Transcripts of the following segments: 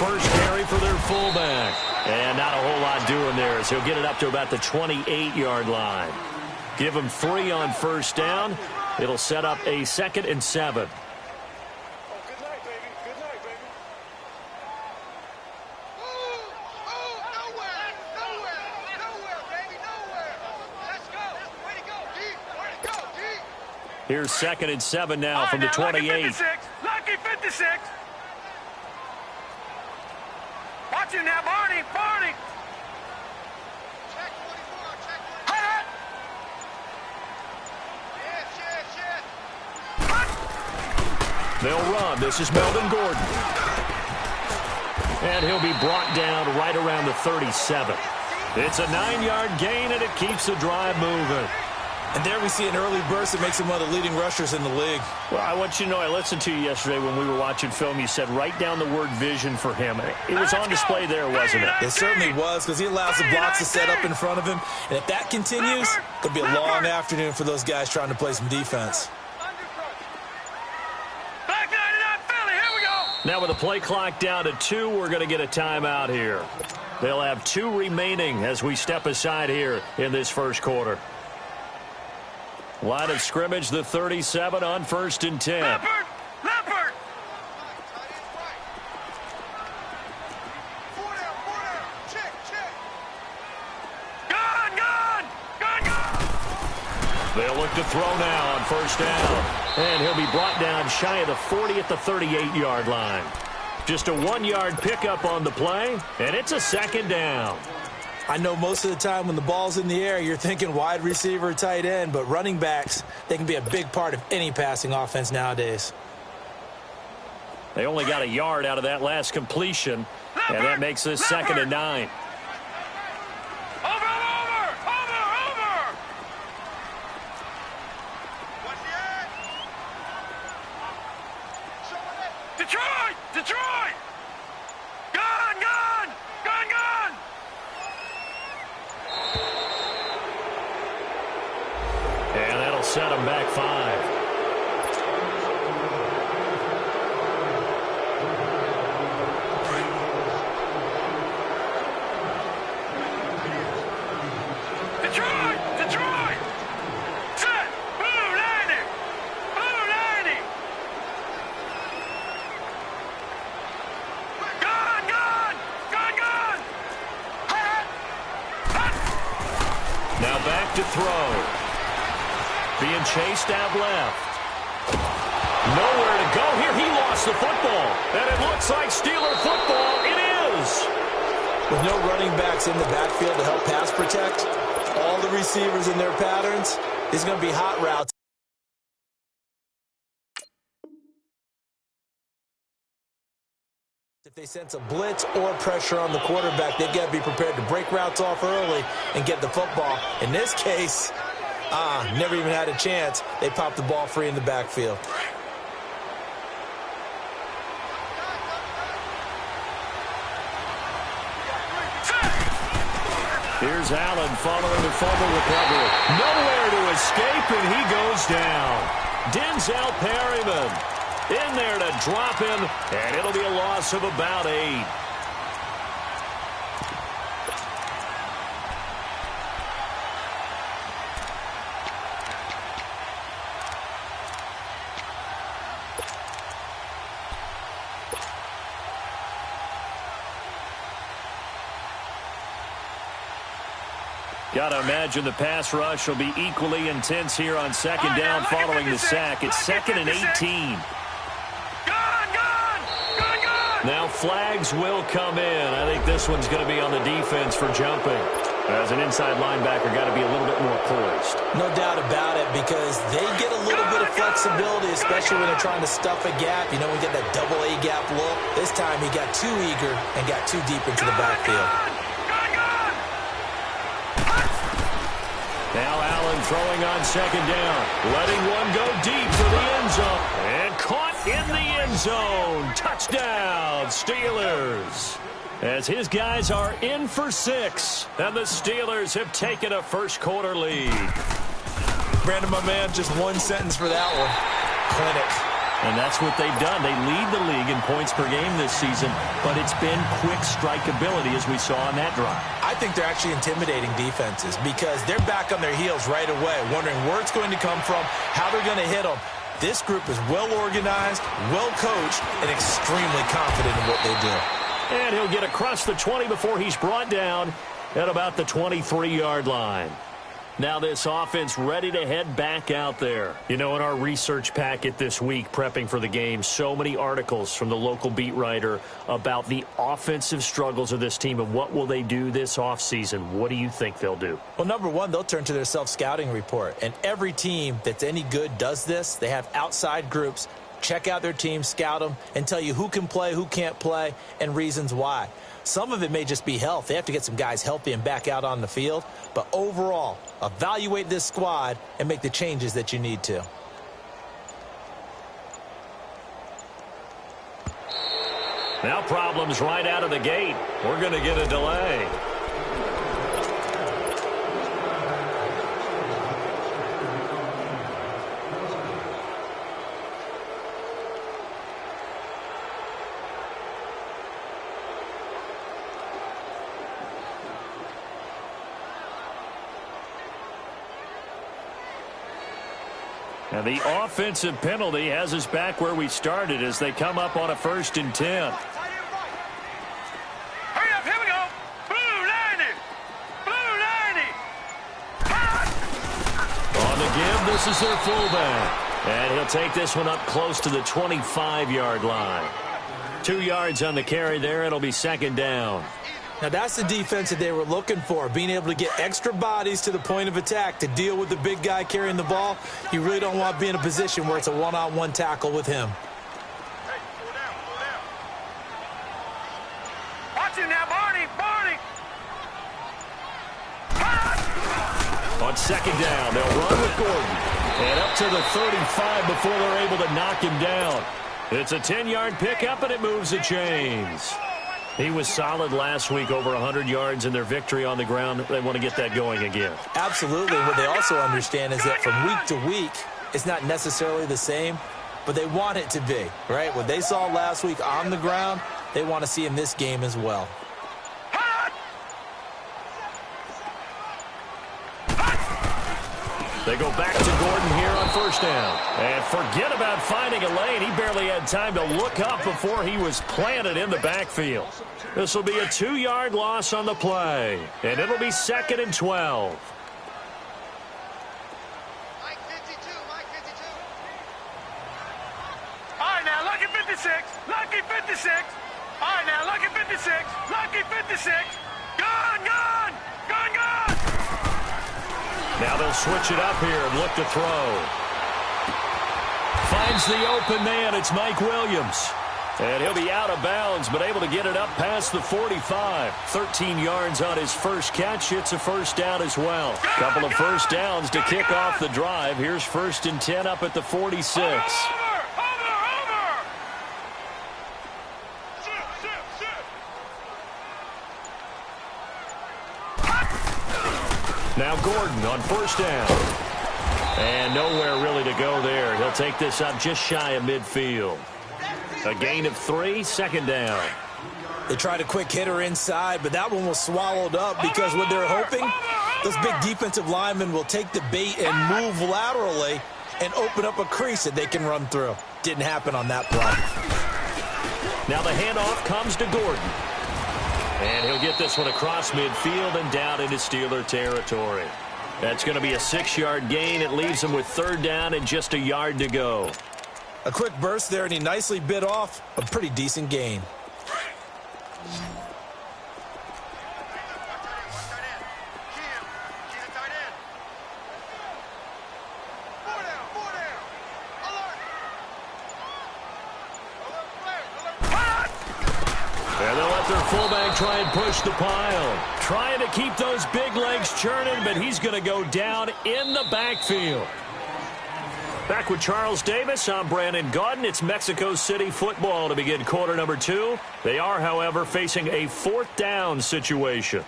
first carry for their fullback. And not a whole lot doing there as he'll get it up to about the 28-yard line. Give him 3 on first down. It'll set up a 2nd and 7. Here's 2nd and 7 now from the 28. Lucky 56. Watch him now, Barney. Barney. Check 44. Check 44. They'll run. This is Melvin Gordon. And he'll be brought down right around the 37. It's a 9-yard gain, and it keeps the drive moving. And there we see an early burst that makes him one of the leading rushers in the league. Well, I want you to know, I listened to you yesterday when we were watching film. You said write down the word vision for him. It was on display there, wasn't it? It certainly was, because he allows the blocks to set up in front of him. And if that continues, it'll be a long afternoon for those guys trying to play some defense. Now with the play clock down to 2, we're going to get a timeout here. They'll have 2 remaining as we step aside here in this first quarter. Line of scrimmage, the 37 on 1st and 10. Leopard! Leopard! Gone! Gone! Gone! Gone! They'll look to throw now on first down. And he'll be brought down shy of the 40 at the 38-yard line. Just a 1-yard pickup on the play, and it's a 2nd down. I know most of the time when the ball's in the air, you're thinking wide receiver, tight end, but running backs, they can be a big part of any passing offense nowadays. They only got a yard out of that last completion, and that makes this 2nd and 9. Detroit! Detroit! Gone! Gone! Gone! Gone! And that'll set them back 5. Detroit! Detroit! Set! Blue 90! Blue 90! Gone! Gone! Gone! Gone! Now back to throw. Being chased out left. Nowhere to go here. He lost the football. And it looks like Steeler football. It is. With no running backs in the backfield to help pass protect, all the receivers in their patterns, these are going to be hot routes. If they sense a blitz or pressure on the quarterback, they've got to be prepared to break routes off early and get the football. In this case, never even had a chance. They popped the ball free in the backfield. Here's Allen following the fumble recovery. Nowhere to escape, and he goes down. Denzel Perryman in there to drop him, and it'll be a loss of about 8. Got to imagine the pass rush will be equally intense here on 2nd down following the sack. It's 2nd and 18. Now flags will come in. I think this one's going to be on the defense for jumping. As an inside linebacker, got to be a little bit more poised. No doubt about it, because they get a little bit of flexibility, especially when they're trying to stuff a gap. You know, we get that double A gap look. This time he got too eager and got too deep into the backfield. Now Allen throwing on 2nd down. Letting one go deep for the end zone. And caught in the end zone. Touchdown, Steelers. As his guys are in for 6. And the Steelers have taken a first quarter lead. Brandon, my man, just one sentence for that one. Clinic. And that's what they've done. They lead the league in points per game this season, but it's been quick strikeability as we saw on that drive. I think they're actually intimidating defenses because they're back on their heels right away, wondering where it's going to come from, how they're going to hit them. This group is well organized, well coached, and extremely confident in what they do. And he'll get across the 20 before he's brought down at about the 23-yard line. Now this offense ready to head back out there. You know, in our research packet this week, prepping for the game, so many articles from the local beat writer about the offensive struggles of this team and what will they do this offseason. What do you think they'll do? Well, number one, they'll turn to their self-scouting report. And every team that's any good does this. They have outside groups. Check out their team, scout them, and tell you who can play, who can't play, and reasons why. Some of it may just be health. They have to get some guys healthy and back out on the field. But overall, evaluate this squad and make the changes that you need to. Now problems right out of the gate. We're going to get a delay. And the offensive penalty has us back where we started as they come up on a 1st and 10. Hurry up, here we go. Blue lining. Blue lining. On the give, this is their fullback. And he'll take this one up close to the 25-yard line. 2 yards on the carry there. It'll be 2nd down. Now, that's the defense that they were looking for, being able to get extra bodies to the point of attack to deal with the big guy carrying the ball. You really don't want to be in a position where it's a one-on-one tackle with him. Hey, pull down, pull down. Watch it now, Barney, Barney. On 2nd down, they'll run with Gordon. And up to the 35 before they're able to knock him down. It's a 10-yard pickup, and it moves the chains. He was solid last week, over 100 yards in their victory on the ground. They want to get that going again. Absolutely. What they also understand is that from week to week, it's not necessarily the same, but they want it to be, right? What they saw last week on the ground, they want to see in this game as well. They go back to Gordon here on 1st down. And forget about finding a lane. He barely had time to look up before he was planted in the backfield. This will be a 2-yard loss on the play. And it'll be 2nd and 12. Mike 52, Mike 52. All right, now, lucky 56. Lucky 56. All right, now, lucky 56. Lucky 56. Gun, gun. Gun, gun. Now they'll switch it up here and look to throw. Finds the open man. It's Mike Williams. And he'll be out of bounds, but able to get it up past the 45. 13 yards on his first catch. It's a 1st down as well. Couple of 1st downs to kick off the drive. Here's 1st and 10 up at the 46. Over. Now Gordon on 1st down. And nowhere really to go there. He'll take this up just shy of midfield. A gain of 3, 2nd down. They tried a quick hitter inside, but that one was swallowed up because what they're hoping, those big defensive linemen will take the bait and move laterally and open up a crease that they can run through. Didn't happen on that play. Now the handoff comes to Gordon. And he'll get this one across midfield and down into Steeler territory. That's going to be a 6-yard gain. It leaves him with 3rd down and just a yard to go. A quick burst there, and he nicely bit off a pretty decent gain. And they'll let their fullback try and push the pile. Trying to keep those big legs churning, but he's going to go down in the backfield. Back with Charles Davis, I'm Brandon Gaudin. It's Mexico City football to begin quarter number 2. They are, however, facing a 4th down situation.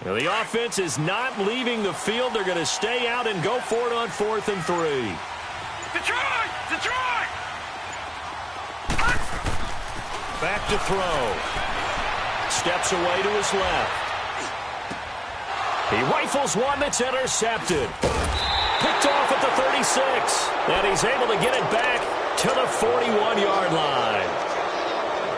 Now, the offense is not leaving the field. They're going to stay out and go for it on 4th and 3. Detroit! Detroit! Back to throw. Steps away to his left. He rifles one that's intercepted. Picked off at the 36. And he's able to get it back to the 41-yard line.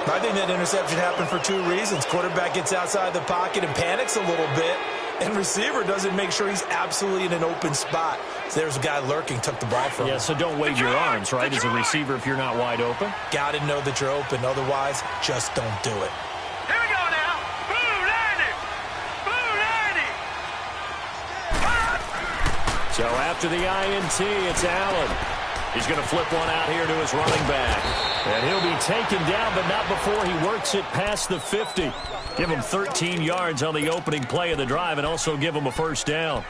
I think that interception happened for 2 reasons. Quarterback gets outside the pocket and panics a little bit, and receiver doesn't make sure he's absolutely in an open spot. So there's a guy lurking, took the ball from him. Yeah, so don't wave your arms, right, as a receiver if you're not wide open. Got to know that you're open. Otherwise, just don't do it. Here we go now. Blue landing. Blue landing. So after the INT, it's Allen. He's going to flip one out here to his running back. And he'll be taken down, but not before he works it past the 50. Give him 13 yards on the opening play of the drive and also give him a first down.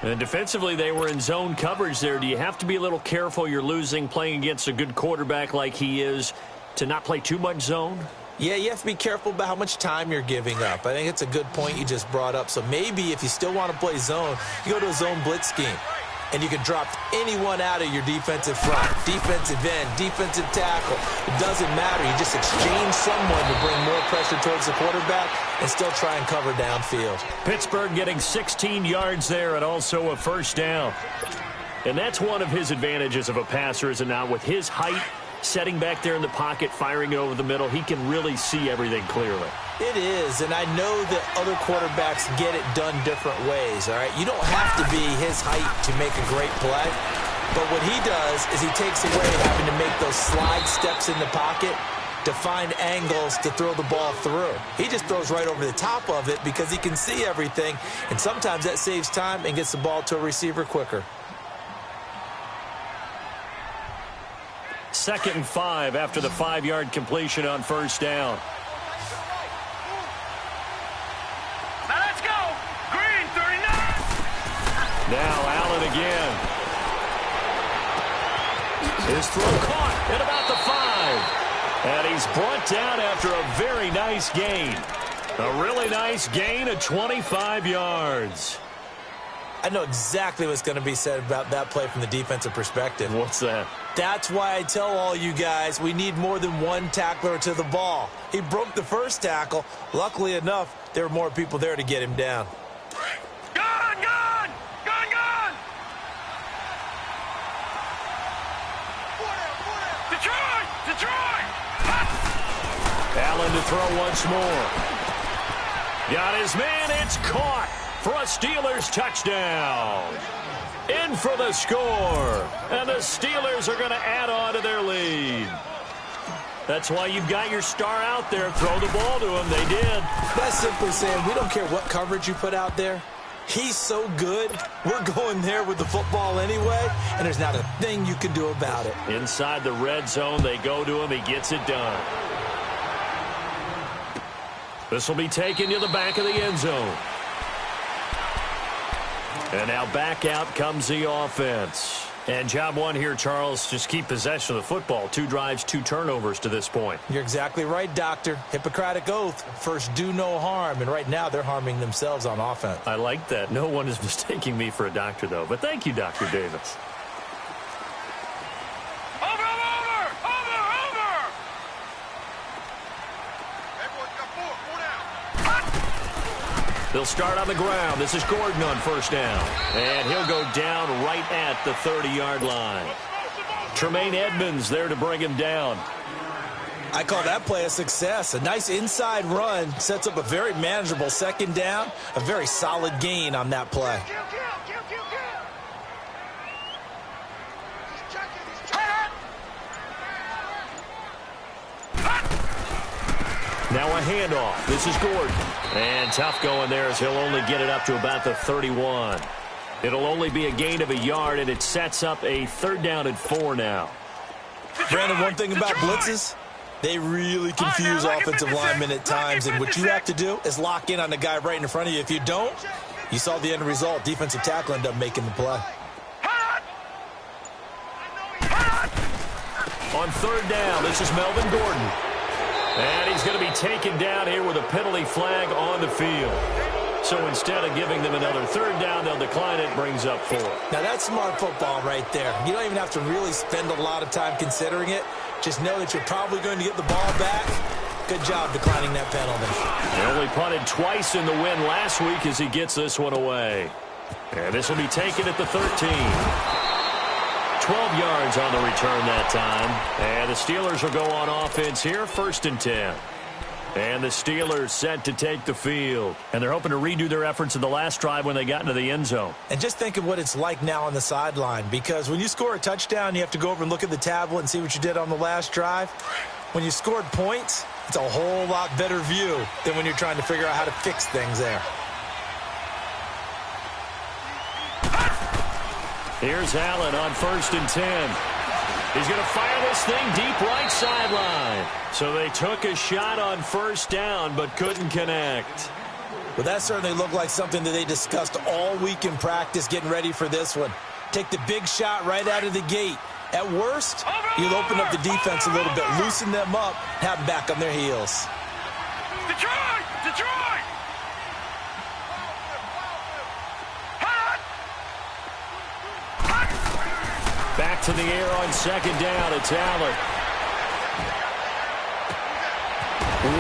And defensively, they were in zone coverage there. Do you have to be a little careful? You're losing playing against a good quarterback like he is to not play too much zone? Yeah, you have to be careful about how much time you're giving up. I think it's a good point you just brought up. So maybe if you still want to play zone, you go to a zone blitz scheme. And you can drop anyone out of your defensive front, defensive end, defensive tackle. It doesn't matter. You just exchange someone to bring more pressure towards the quarterback and still try and cover downfield. Pittsburgh getting 16 yards there and also a first down. And that's one of his advantages of a passer, is it not? With his height, setting back there in the pocket, firing it over the middle, he can really see everything clearly. It is, and I know that other quarterbacks get it done different ways, all right? You don't have to be his height to make a great play, but what he does is he takes away having to make those slide steps in the pocket to find angles to throw the ball through. He just throws right over the top of it because he can see everything, and sometimes that saves time and gets the ball to a receiver quicker. 2nd and 5 after the 5-yard completion on first down. Now let's go. Green 39. Now Allen again. His throw caught at about the 5. And he's brought down after a very nice gain. A really nice gain of 25 yards. I know exactly what's going to be said about that play from the defensive perspective. What's that? That's why I tell all you guys we need more than one tackler to the ball. He broke the first tackle. Luckily enough, there were more people there to get him down. Gone, gone. Gone, gone. Detroit. Detroit. Allen to throw once more. Got his man. It's caught for a Steelers touchdown. In for the score. And the Steelers are going to add on to their lead. That's why you've got your star out there. Throw the ball to him. They did. That's simply saying we don't care what coverage you put out there. He's so good. We're going there with the football anyway, and there's not a thing you can do about it. Inside the red zone, they go to him. He gets it done. This will be taken to the back of the end zone. And now back out comes the offense. And job one here, Charles, just keep possession of the football. 2 drives, 2 turnovers to this point. You're exactly right, Doctor. Hippocratic oath. First, do no harm. And right now, they're harming themselves on offense. I like that. No one is mistaking me for a doctor, though. But thank you, Dr. Davis. Over. They'll start on the ground. This is Gordon on first down. And he'll go down right at the 30-yard line. Tremaine Edmonds there to bring him down. I call that play a success. A nice inside run sets up a very manageable second down. A very solid gain on that play. Now a handoff. This is Gordon. And tough going there as he'll only get it up to about the 31. It'll only be a gain of a yard, and it sets up a 3rd down and 4 now. Brandon, one thing about blitzes, they really confuse offensive linemen at times, and what you have to do is lock in on the guy right in front of you. If you don't, you saw the end result. Defensive tackle ended up making the play. On 3rd down, this is Melvin Gordon. And he's going to be taken down here with a penalty flag on the field. So instead of giving them another third down, they'll decline it, brings up 4. Now, that's smart football right there. You don't even have to really spend a lot of time considering it. Just know that you're probably going to get the ball back. Good job declining that penalty. He only punted twice in the win last week as he gets this one away. And this will be taken at the 13. 12 yards on the return that time. And the Steelers will go on offense here, 1st and 10. And the Steelers set to take the field. And they're hoping to redo their efforts in the last drive when they got into the end zone. And just think of what it's like now on the sideline, because when you score a touchdown, you have to go over and look at the tablet and see what you did on the last drive. When you scored points, it's a whole lot better view than when you're trying to figure out how to fix things there. Here's Allen on 1st and 10. He's going to fire this thing deep right sideline. So they took a shot on 1st down but couldn't connect. Well, that certainly looked like something that they discussed all week in practice getting ready for this one. Take the big shot right out of the gate. At worst, you'll open up the defense a little bit, loosen them up, have them back on their heels. Detroit! Detroit! Back to the air on 2nd down. It's Allen.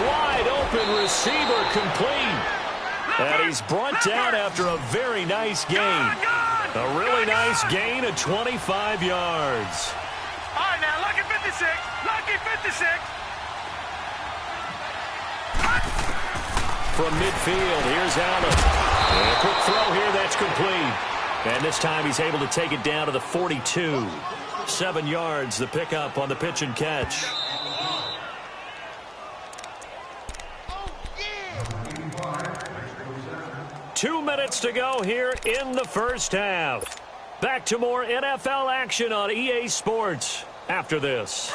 Wide open receiver complete. And he's brought down after a very nice gain. A really nice gain of 25 yards. All right, now, lucky 56. Lucky 56. From midfield, here's Allen. And a quick throw here, that's complete. And this time he's able to take it down to the 42. 7 yards, the pickup on the pitch and catch. Two minutes to go here in the first half. Back to more NFL action on EA Sports after this.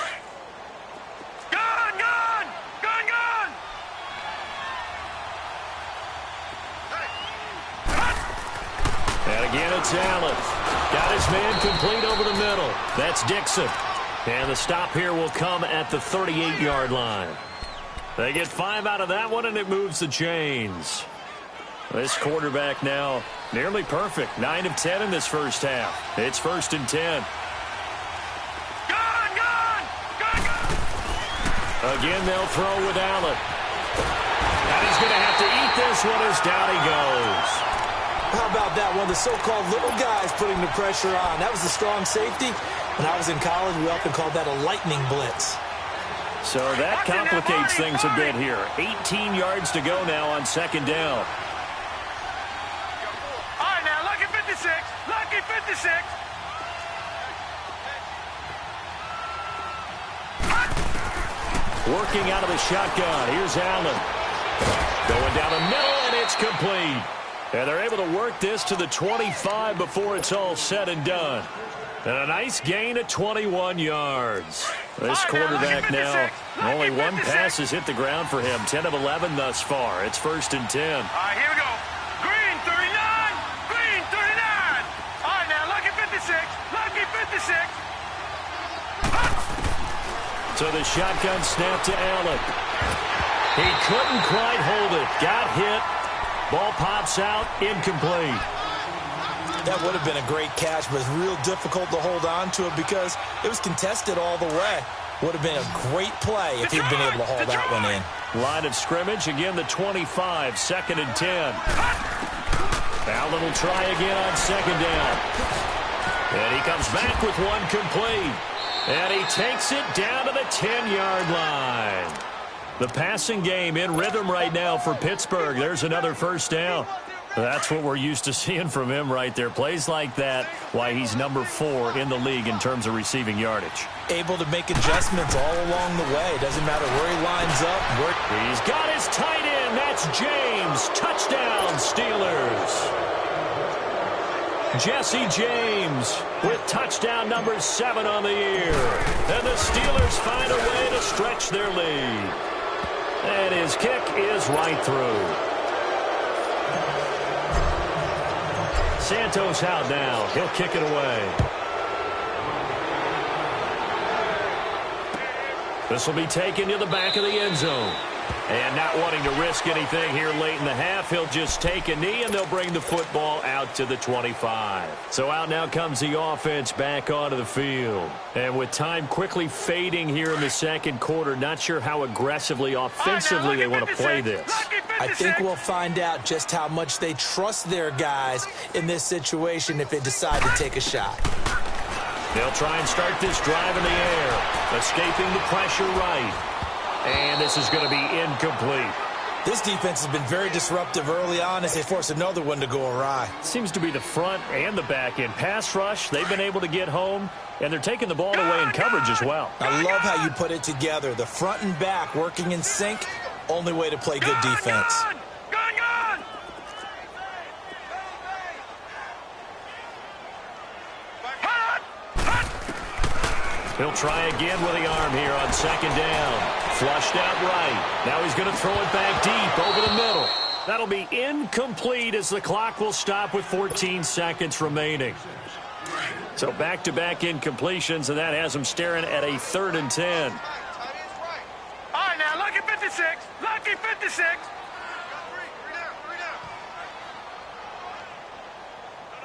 Gun, gun! Gun, gun! And again, it's Allen. Got his man complete over the middle. That's Dixon. And the stop here will come at the 38-yard line. They get 5 out of that one, and it moves the chains. This quarterback now nearly perfect. 9 of 10 in this first half. It's 1st and 10. Gun, gun! Gun, gun! Again, they'll throw with Allen. And he's going to have to eat this one as down he goes. How about that one? The so-called little guys putting the pressure on. That was a strong safety. When I was in college, we often called that a lightning blitz. So that complicates things a bit here. 18 yards to go now on 2nd down. All right, now, lucky 56. Lucky 56. Working out of the shotgun. Here's Allen. Going down the middle, and it's complete. And they're able to work this to the 25 before it's all said and done. And a nice gain of 21 yards. This quarterback now, only one pass has hit the ground for him. 10 of 11 thus far. It's 1st and 10. All right, here we go. Green 39. Green 39. All right, now, lucky 56. Lucky 56. So the shotgun snap to Allen. He couldn't quite hold it. Got hit. Ball pops out. Incomplete. That would have been a great catch, but it's real difficult to hold on to it because it was contested all the way. Would have been a great play if he'd been able to haul that one in. Line of scrimmage, again the 25, 2nd and 10. Allen will try again on 2nd down. And he comes back with one complete. And he takes it down to the 10-yard line. The passing game in rhythm right now for Pittsburgh. There's another 1st down. That's what we're used to seeing from him right there. Plays like that, why he's number 4 in the league in terms of receiving yardage. Able to make adjustments all along the way. Doesn't matter where he lines up. He's got his tight end. That's James. Touchdown, Steelers. Jesse James with touchdown number 7 on the year. And the Steelers find a way to stretch their lead. And his kick is right through. Santos out now. He'll kick it away. This will be taken to the back of the end zone. And not wanting to risk anything here late in the half, he'll just take a knee, and they'll bring the football out to the 25. So out now comes the offense back onto the field. And with time quickly fading here in the second quarter, not sure how aggressively, offensively they want to play this. I think we'll find out just how much they trust their guys in this situation if they decide to take a shot. They'll try and start this drive in the air, escaping the pressure right. And this is going to be incomplete. This defense has been very disruptive early on as they force another one to go awry. Seems to be the front and the back end. Pass rush, they've been able to get home, and they're taking the ball away in coverage as well. I love how you put it together. The front and back working in sync, only way to play good defense. He'll try again with the arm here on second down. Flushed out right. Now he's going to throw it back deep over the middle. That'll be incomplete as the clock will stop with 14 seconds remaining. So back-to-back incompletions, and that has him staring at a 3rd and 10. All right, now, lucky 56. Lucky 56.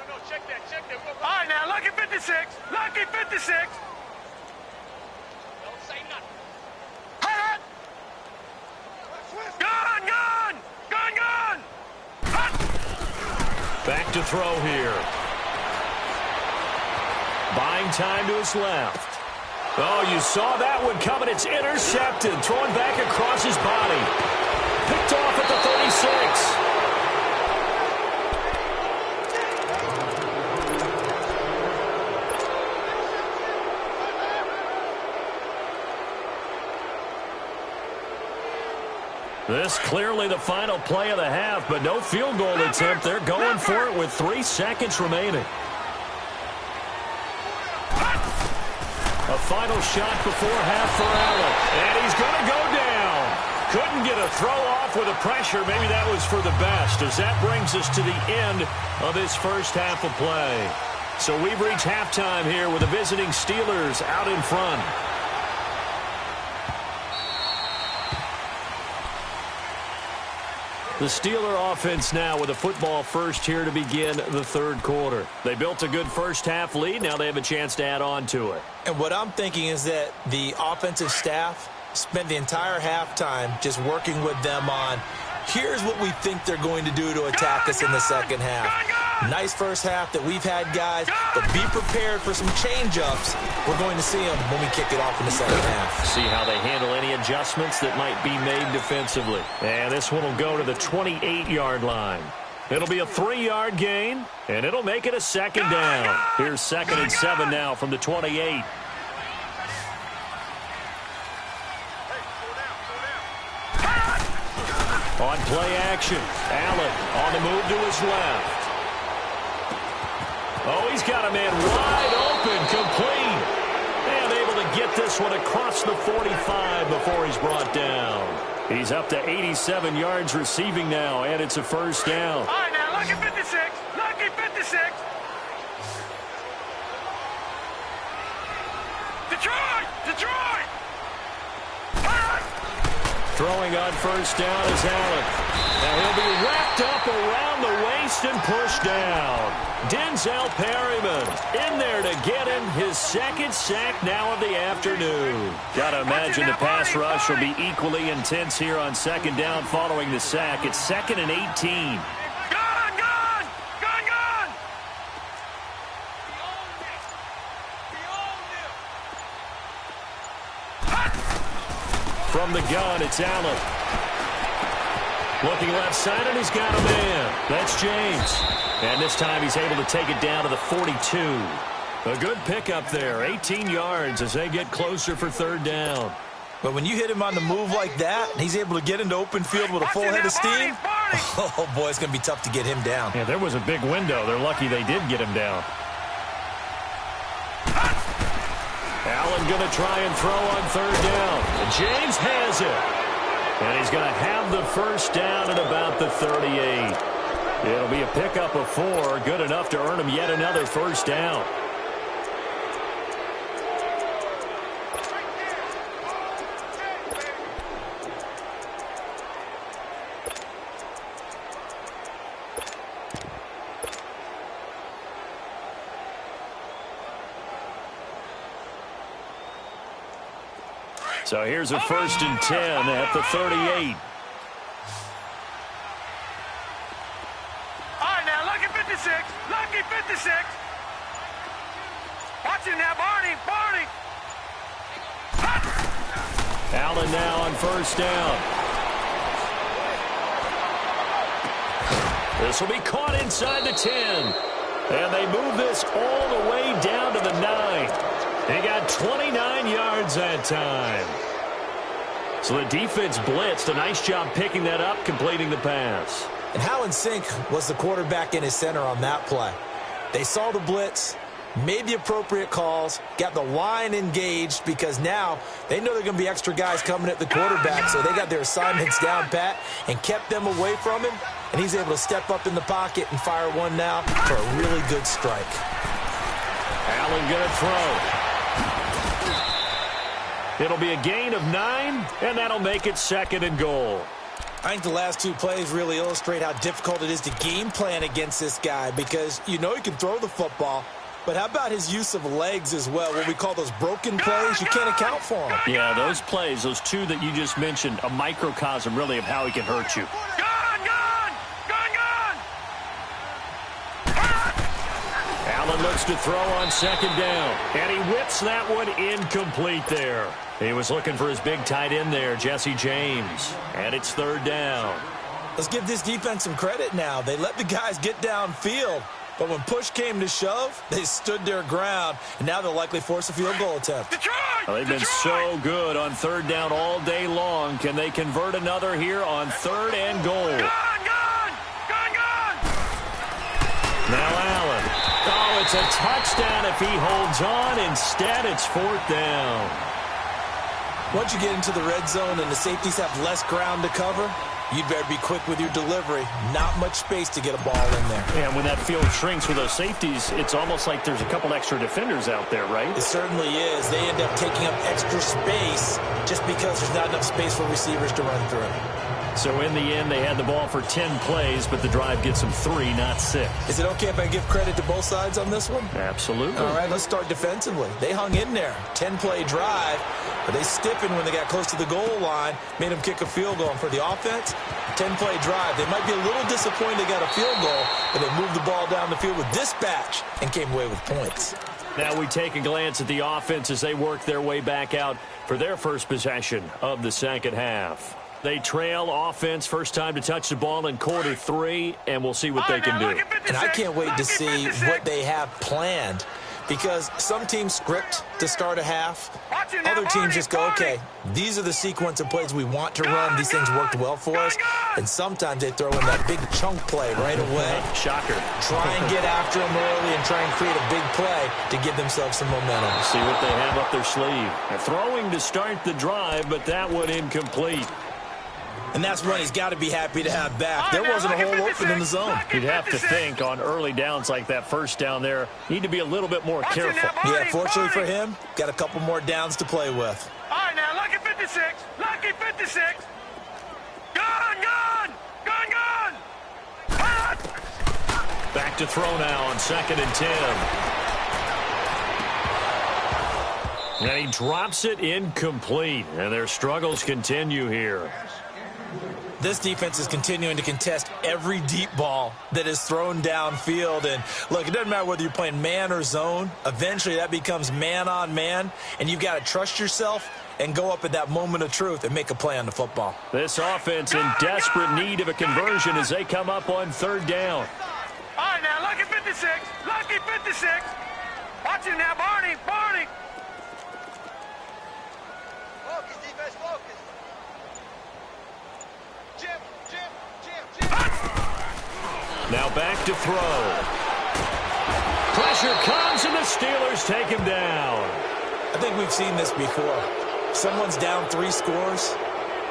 No, check that. All right, now, lucky 56. Lucky 56. Back to throw here. Buying time to his left. Oh, you saw that one coming. It's intercepted. Throwing back across his body. Picked off at the 36. This clearly the final play of the half, but no field goal attempt. They're going for it with 3 seconds remaining. A final shot before half for Allen. And he's going to go down. Couldn't get a throw off with the pressure. Maybe that was for the best, as that brings us to the end of this first half of play. So we've reached halftime here with the visiting Steelers out in front. The Steeler offense now with a football first here to begin the third quarter. They built a good first half lead. Now they have a chance to add on to it. And what I'm thinking is that the offensive staff spent the entire halftime just working with them on, here's what we think they're going to do to attack us in the second half. Nice first half that we've had, guys, but be prepared for some change-ups. We're going to see them when we kick it off in the second half. See how they handle any adjustments that might be made defensively. And this one will go to the 28-yard line. It'll be a 3-yard gain, and it'll make it a second down. Here's 2nd and 7 now from the 28. On play action, Allen on the move to his left. Oh, he's got a man wide open, complete. And able to get this one across the 45 before he's brought down. He's up to 87 yards receiving now, and it's a first down. All right, now, lucky 56. Lucky 56. Detroit! Throwing on first down is Allen. Now he'll be wrapped up around the waist and pushed down. Denzel Perryman in there to get him his 2nd sack now of the afternoon. Got to imagine the pass rush will be equally intense here on 2nd down following the sack. It's 2nd and 18. From the gun, it's Allen. Looking left side, and he's got a man. That's James. And this time he's able to take it down to the 42. A good pickup there. 18 yards as they get closer for 3rd down. But when you hit him on the move like that, and he's able to get into open field with a full head of steam, oh, boy, it's going to be tough to get him down. Yeah, there was a big window. They're lucky they did get him down. Allen going to try and throw on 3rd down. And James has it. And he's going to have the first down at about the 38. It'll be a pickup of 4. Good enough to earn him yet another first down. So here's a 1st and 10 at the 38. All right, now, lucky 56. Lucky 56. Watch him now, Barney. Barney. Allen now on 1st down. This will be caught inside the 10. And they move this all the way down to the 9. They got 29 yards that time. So the defense blitzed. A nice job picking that up, completing the pass. And how in sync was the quarterback and his center on that play? They saw the blitz, made the appropriate calls, got the line engaged because now they know there are going to be extra guys coming at the quarterback, so they got their assignments down pat and kept them away from him, and he's able to step up in the pocket and fire one now for a really good strike. Allen going to throw. It'll be a gain of 9, and that'll make it 2nd and goal. I think the last 2 plays really illustrate how difficult it is to game plan against this guy because you know he can throw the football, but how about his use of legs as well? What we call those broken plays, you can't account for them. Yeah, those plays, those 2 that you just mentioned, a microcosm really of how he can hurt you. Allen looks to throw on 2nd down, and he whips that one incomplete there. He was looking for his big tight end there, Jesse James, and it's 3rd down. Let's give this defense some credit now. They let the guys get downfield, but when push came to shove, they stood their ground, and now they'll likely force a field goal attempt. Well, they've been so good on 3rd down all day long. Can they convert another here on 3rd and goal? Now Allen. Oh, it's a touchdown if he holds on. Instead, it's 4th down. Once you get into the red zone and the safeties have less ground to cover, you'd better be quick with your delivery. Not much space to get a ball in there. And when that field shrinks with those safeties, it's almost like there's a couple extra defenders out there, right? It certainly is. They end up taking up extra space just because there's not enough space for receivers to run through. So in the end, they had the ball for 10 plays, but the drive gets them 3, not 6. Is it okay if I give credit to both sides on this one? Absolutely. All right, let's start defensively. They hung in there. 10-play drive, but they stiffened when they got close to the goal line, made them kick a field goal. And for the offense, 10-play drive. They might be a little disappointed they got a field goal, but they moved the ball down the field with dispatch and came away with points. Now we take a glance at the offense as they work their way back out for their first possession of the 2nd half. They trail offense, first time to touch the ball in quarter 3, and we'll see what they can do. And I can't wait to see what they have planned because some teams script to start a half. Other teams just go, okay, these are the sequence of plays we want to run. These things worked well for us. And sometimes they throw in that big chunk play right away. Shocker. Try and get after them early and try and create a big play to give themselves some momentum. See what they have up their sleeve. They're throwing to start the drive, but that one incomplete. And that's one he's got to be happy to have back. There wasn't a hole open in the zone. You'd have to think on early downs like that 1st down there, need to be a little bit more careful. Yeah, fortunately for him, got a couple more downs to play with. All right, now, lucky 56. Lucky 56. Gun! Back to throw now on 2nd and 10. And he drops it incomplete. And their struggles continue here. This defense is continuing to contest every deep ball that is thrown downfield. And, look, it doesn't matter whether you're playing man or zone. Eventually, that becomes man-on-man, and you've got to trust yourself and go up at that moment of truth and make a play on the football. This offense in desperate need of a conversion as they come up on 3rd down. All right, now, lucky 56. Lucky 56. Watch him now, Barney. Focus, defense, focus. Jim. Now back to throw. Pressure comes, and the Steelers take him down. I think we've seen this before. Someone's down 3 scores.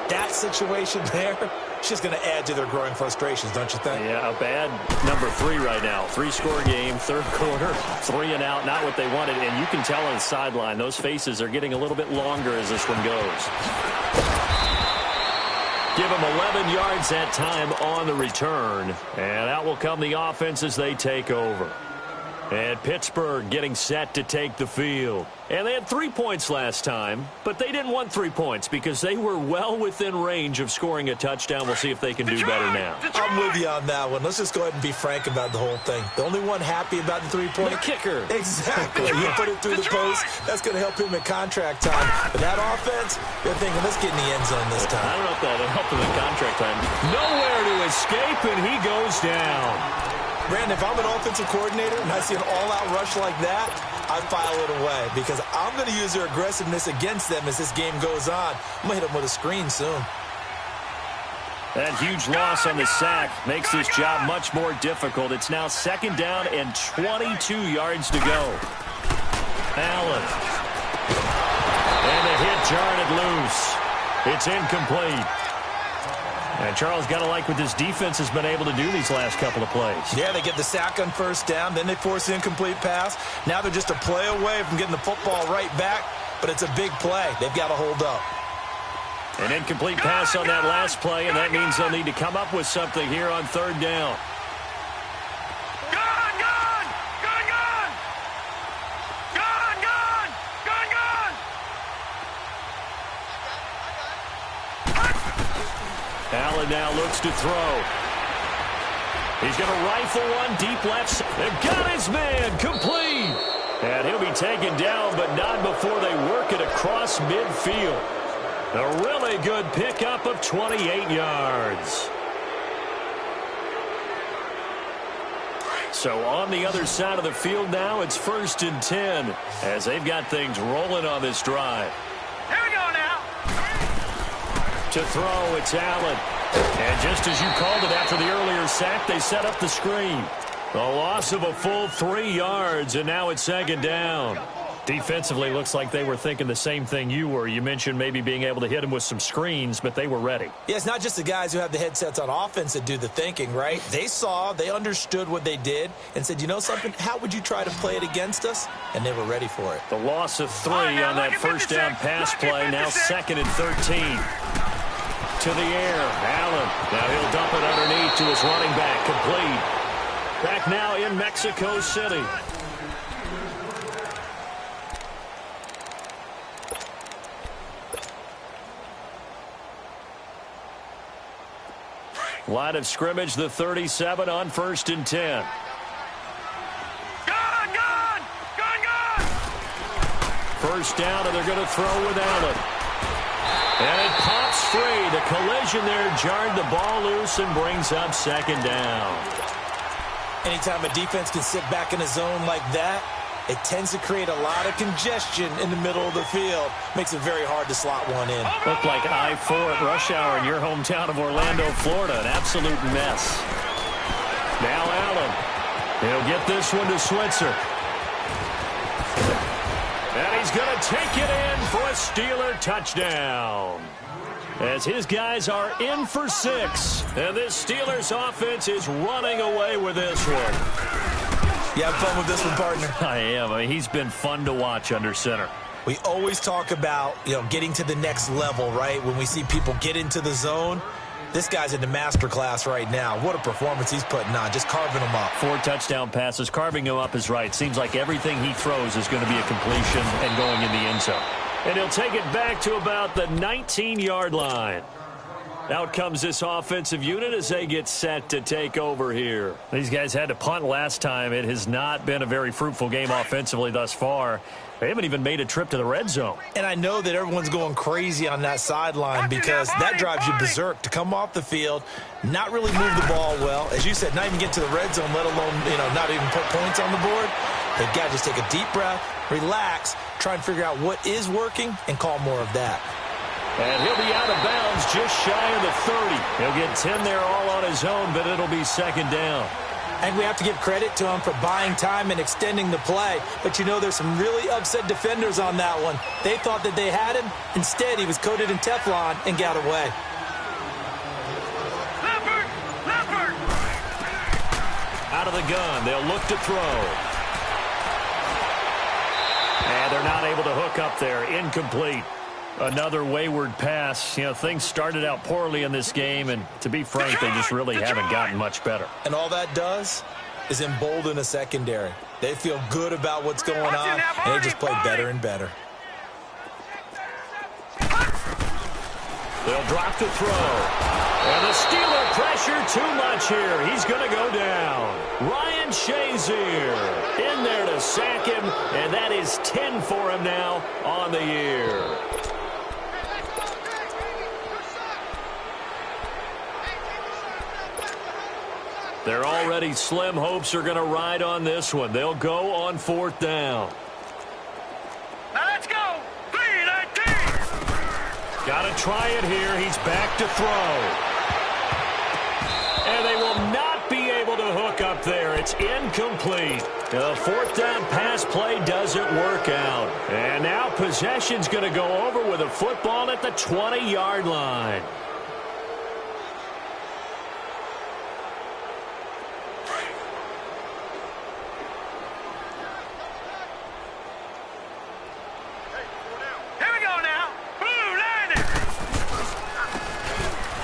That situation there, it's just going to add to their growing frustrations, don't you think? Yeah, a bad number 3 right now. 3-score game, 3rd quarter, 3 and out, not what they wanted. And you can tell on the sideline, those faces are getting a little bit longer as this one goes. Give them 11 yards that time on the return. And out will come the offense as they take over. And Pittsburgh getting set to take the field. And they had 3 points last time, but they didn't want 3 points because they were well within range of scoring a touchdown. We'll see if they can do better now. I'm with you on that one. Let's just go ahead and be frank about the whole thing. The only one happy about the three-point The kicker. Exactly. You put it through the post. That's going to help him in contract time. But that offense, they're thinking, let's get in the end zone this time. I don't know if that'll help him in contract time. Nowhere to escape, and he goes down. Brandon, if I'm an offensive coordinator and I see an all-out rush like that, I file it away because I'm going to use their aggressiveness against them as this game goes on. I'm going to hit them with a screen soon. That huge loss on the sack makes this job much more difficult. It's now 2nd down and 22 yards to go. Allen. And the hit jarred it loose. It's incomplete. And Charles, got to like what this defense has been able to do these last couple of plays. Yeah, they get the sack on 1st down, then they force the incomplete pass. Now they're just a play away from getting the football right back, but it's a big play. They've got to hold up. An incomplete pass on that last play, and that means they'll need to come up with something here on 3rd down. Allen now looks to throw. He's going to rifle one deep left. They've got his man complete. And he'll be taken down, but not before they work it across midfield. A really good pickup of 28 yards. So on the other side of the field now, it's 1st and 10 as they've got things rolling on this drive. Here we go now. To throw, it's Allen. And just as you called it after the earlier sack, they set up the screen. A loss of a full 3 yards, and now it's 2nd down. Defensively, looks like they were thinking the same thing you were. You mentioned maybe being able to hit them with some screens, but they were ready. Yeah, it's not just the guys who have the headsets on offense that do the thinking, right? They saw, they understood what they did, and said, you know something, how would you try to play it against us? And they were ready for it. The loss of 3 on that 1st down pass play, now 2nd and 13. To the air, Allen. Now he'll dump it underneath to his running back, complete. Back now in Mexico City. Line of scrimmage, the 37 on 1st and 10. Gone! 1st down, and they're going to throw with Allen. And it pops free. The collision there jarred the ball loose and brings up 2nd down. Anytime a defense can sit back in a zone like that, it tends to create a lot of congestion in the middle of the field. Makes it very hard to slot one in. Looked like I-4 at rush hour in your hometown of Orlando, Florida. An absolute mess. Now Allen. He'll get this one to Switzer. And he's going to take it in for a Steeler touchdown. As his guys are in for 6. And this Steelers offense is running away with this one. You have fun with this one, partner? I am. I mean, he's been fun to watch under center. We always talk about, getting to the next level, right? When we see people get into the zone. This guy's in the master class right now. What a performance he's putting on, just carving them up. 4 touchdown passes. Carving him up is right. Seems like everything he throws is going to be a completion and going in the end zone. And he'll take it back to about the 19-yard line. Out comes this offensive unit as they get set to take over here. These guys had to punt last time. It has not been a very fruitful game offensively thus far. They haven't even made a trip to the red zone. And I know that everyone's going crazy on that sideline because that drives you berserk to come off the field, not really move the ball well. As you said, not even get to the red zone, let alone, not even put points on the board. They've got to just take a deep breath, relax, try and figure out what is working, and call more of that. And he'll be out of bounds just shy of the 30. He'll get 10 there all on his own, but it'll be 2nd down. And we have to give credit to him for buying time and extending the play. But there's some really upset defenders on that one. They thought that they had him. Instead, he was coated in Teflon and got away. Leopard! Out of the gun, they'll look to throw. And they're not able to hook up there. Incomplete. Another wayward pass. Things started out poorly in this game, and to be frank, they just really haven't gotten much better. And all that does is embolden a secondary. They feel good about what's going on, and they just play better and better. They'll drop the throw. And the Steeler pressure too much here. He's going to go down. Ryan Shazier in there to sack him, and that is 10 for him now on the year. Their already slim hopes are going to ride on this one. They'll go on 4th down. Now let's go. 3-19. Got to try it here. He's back to throw. And they will not be able to hook up there. It's incomplete. The 4th down pass play doesn't work out. And now possession's going to go over with a football at the 20-yard line.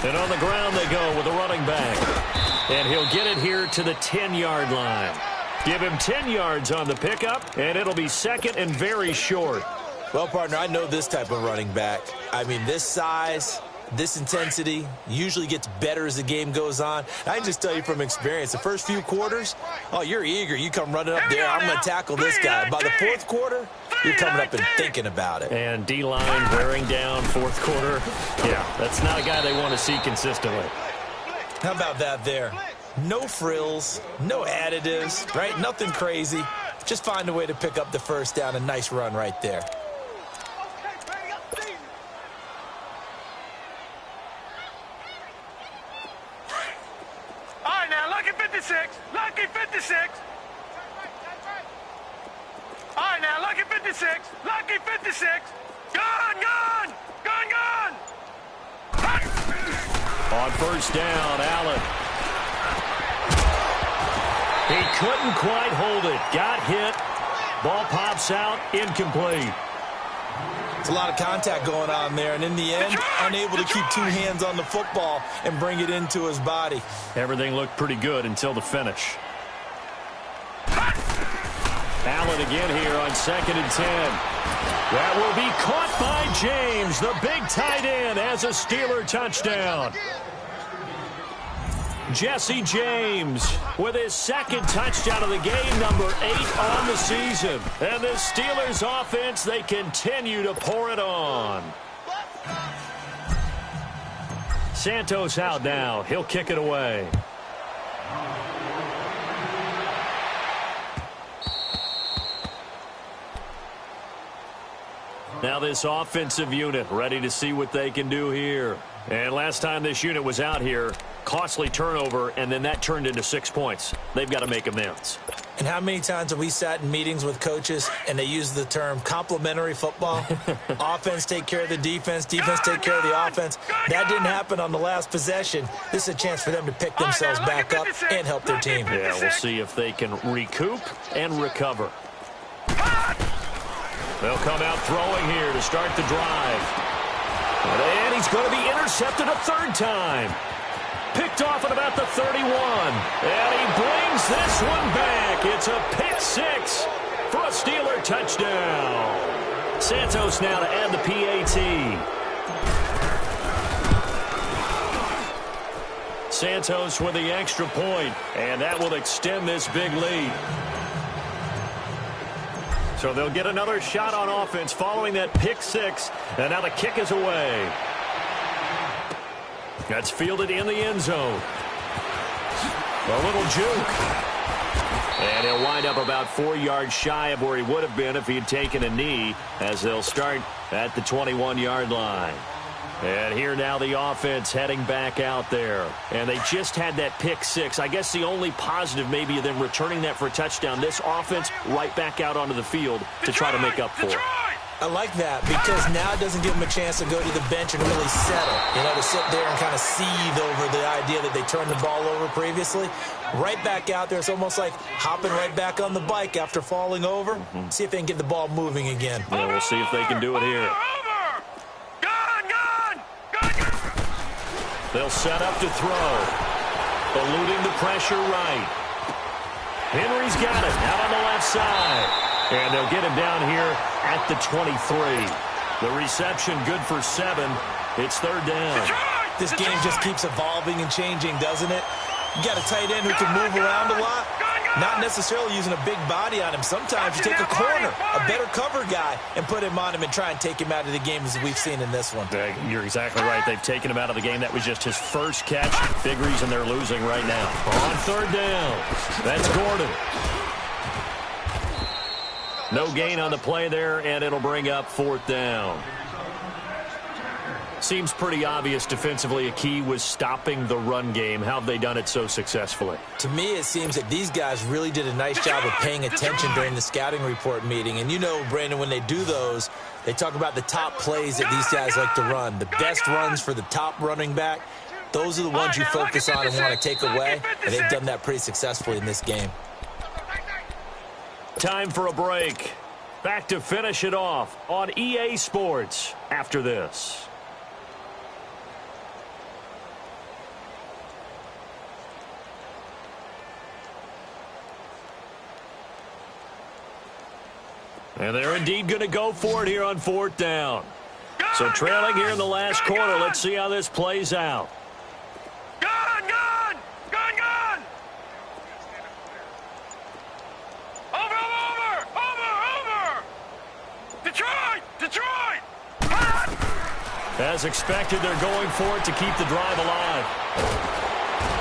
And on the ground they go with a running back. And he'll get it here to the 10-yard line. Give him 10 yards on the pickup, and it'll be 2nd and very short. Well, partner, I know this type of running back. I mean, this size, this intensity usually gets better as the game goes on. I can just tell you from experience, the first few quarters, oh, you're eager. You come running up there, I'm going to tackle this guy. By the 4th quarter, you're coming up and thinking about it. And D-line wearing down 4th quarter. Yeah, that's not a guy they want to see consistently. How about that there? No frills, no additives, right? Nothing crazy. Just find a way to pick up the 1st down. A nice run right there. All right, now, lucky 56. Lucky 56. All right, now, lucky 56. Lucky 56. Gone, gone. Gone, gone. On 1st down, Allen. He couldn't quite hold it. Got hit. Ball pops out. Incomplete. It's a lot of contact going on there, and in the end, unable to keep 2 hands on the football and bring it into his body. Everything looked pretty good until the finish. Allen again here on 2nd and 10. That will be caught by James, the big tight end, as a Steeler touchdown. Jesse James with his 2nd touchdown of the game, number 8 on the season. And the Steelers offense, they continue to pour it on. Santos out now. He'll kick it away. Now this offensive unit ready to see what they can do here. And last time this unit was out here, costly turnover, and then that turned into 6 points. They've got to make amends. And how many times have we sat in meetings with coaches and they use the term complementary football? Offense take care of the defense, defense take care of the offense. That didn't happen on the last possession. This is a chance for them to pick themselves back up and help their team. Yeah, we'll see if they can recoup and recover. They'll come out throwing here to start the drive. And he's going to be intercepted a 3rd time. Picked off at about the 31. And he brings this one back. It's a pick 6 for a Steeler touchdown. Santos now to add the PAT. Santos with the extra point, and that will extend this big lead. So they'll get another shot on offense following that pick 6. And now the kick is away. That's fielded in the end zone. A little juke. And he'll wind up about 4 yards shy of where he would have been if he had taken a knee, as they'll start at the 21-yard line. And here now the offense heading back out there. And they just had that pick 6. I guess the only positive maybe of them returning that for a touchdown. This offense right back out onto the field to try to make up for it. I like that because now it doesn't give them a chance to go to the bench and really settle. You know, to sit there and kind of seethe over the idea that they turned the ball over previously. Right back out there. It's almost like hopping right back on the bike after falling over. See if they can get the ball moving again. Yeah, we'll see if they can do it here. They'll set up to throw. Eluding the pressure right. Henry's got it out on the left side. And they'll get him down here at the 23. The reception good for 7. It's third down. This game just keeps evolving and changing, doesn't it? You got a tight end who can move around a lot. Not necessarily using a big body on him. Sometimes you take a corner, a better cover guy, and put him on him and try and take him out of the game as we've seen in this one. You're exactly right. They've taken him out of the game. That was just his first catch. Big reason they're losing right now. On third down, that's Gordon. No gain on the play there, and it'll bring up fourth down. Seems pretty obvious defensively a key was stopping the run game. How have they done it so successfully? To me, it seems that these guys really did a nice job of paying attention during the scouting report meeting. And you know, Brandon, when they do those, they talk about the top plays that these guys like to run. The best runs for the top running back, those are the ones you focus on and want to take away. And they've done that pretty successfully in this game. Time for a break. Back to finish it off on EA Sports after this. And they're indeed going to go for it here on fourth down. So trailing here in the last quarter. Let's see how this plays out. Gun! Over! Detroit! As expected, they're going for it to keep the drive alive.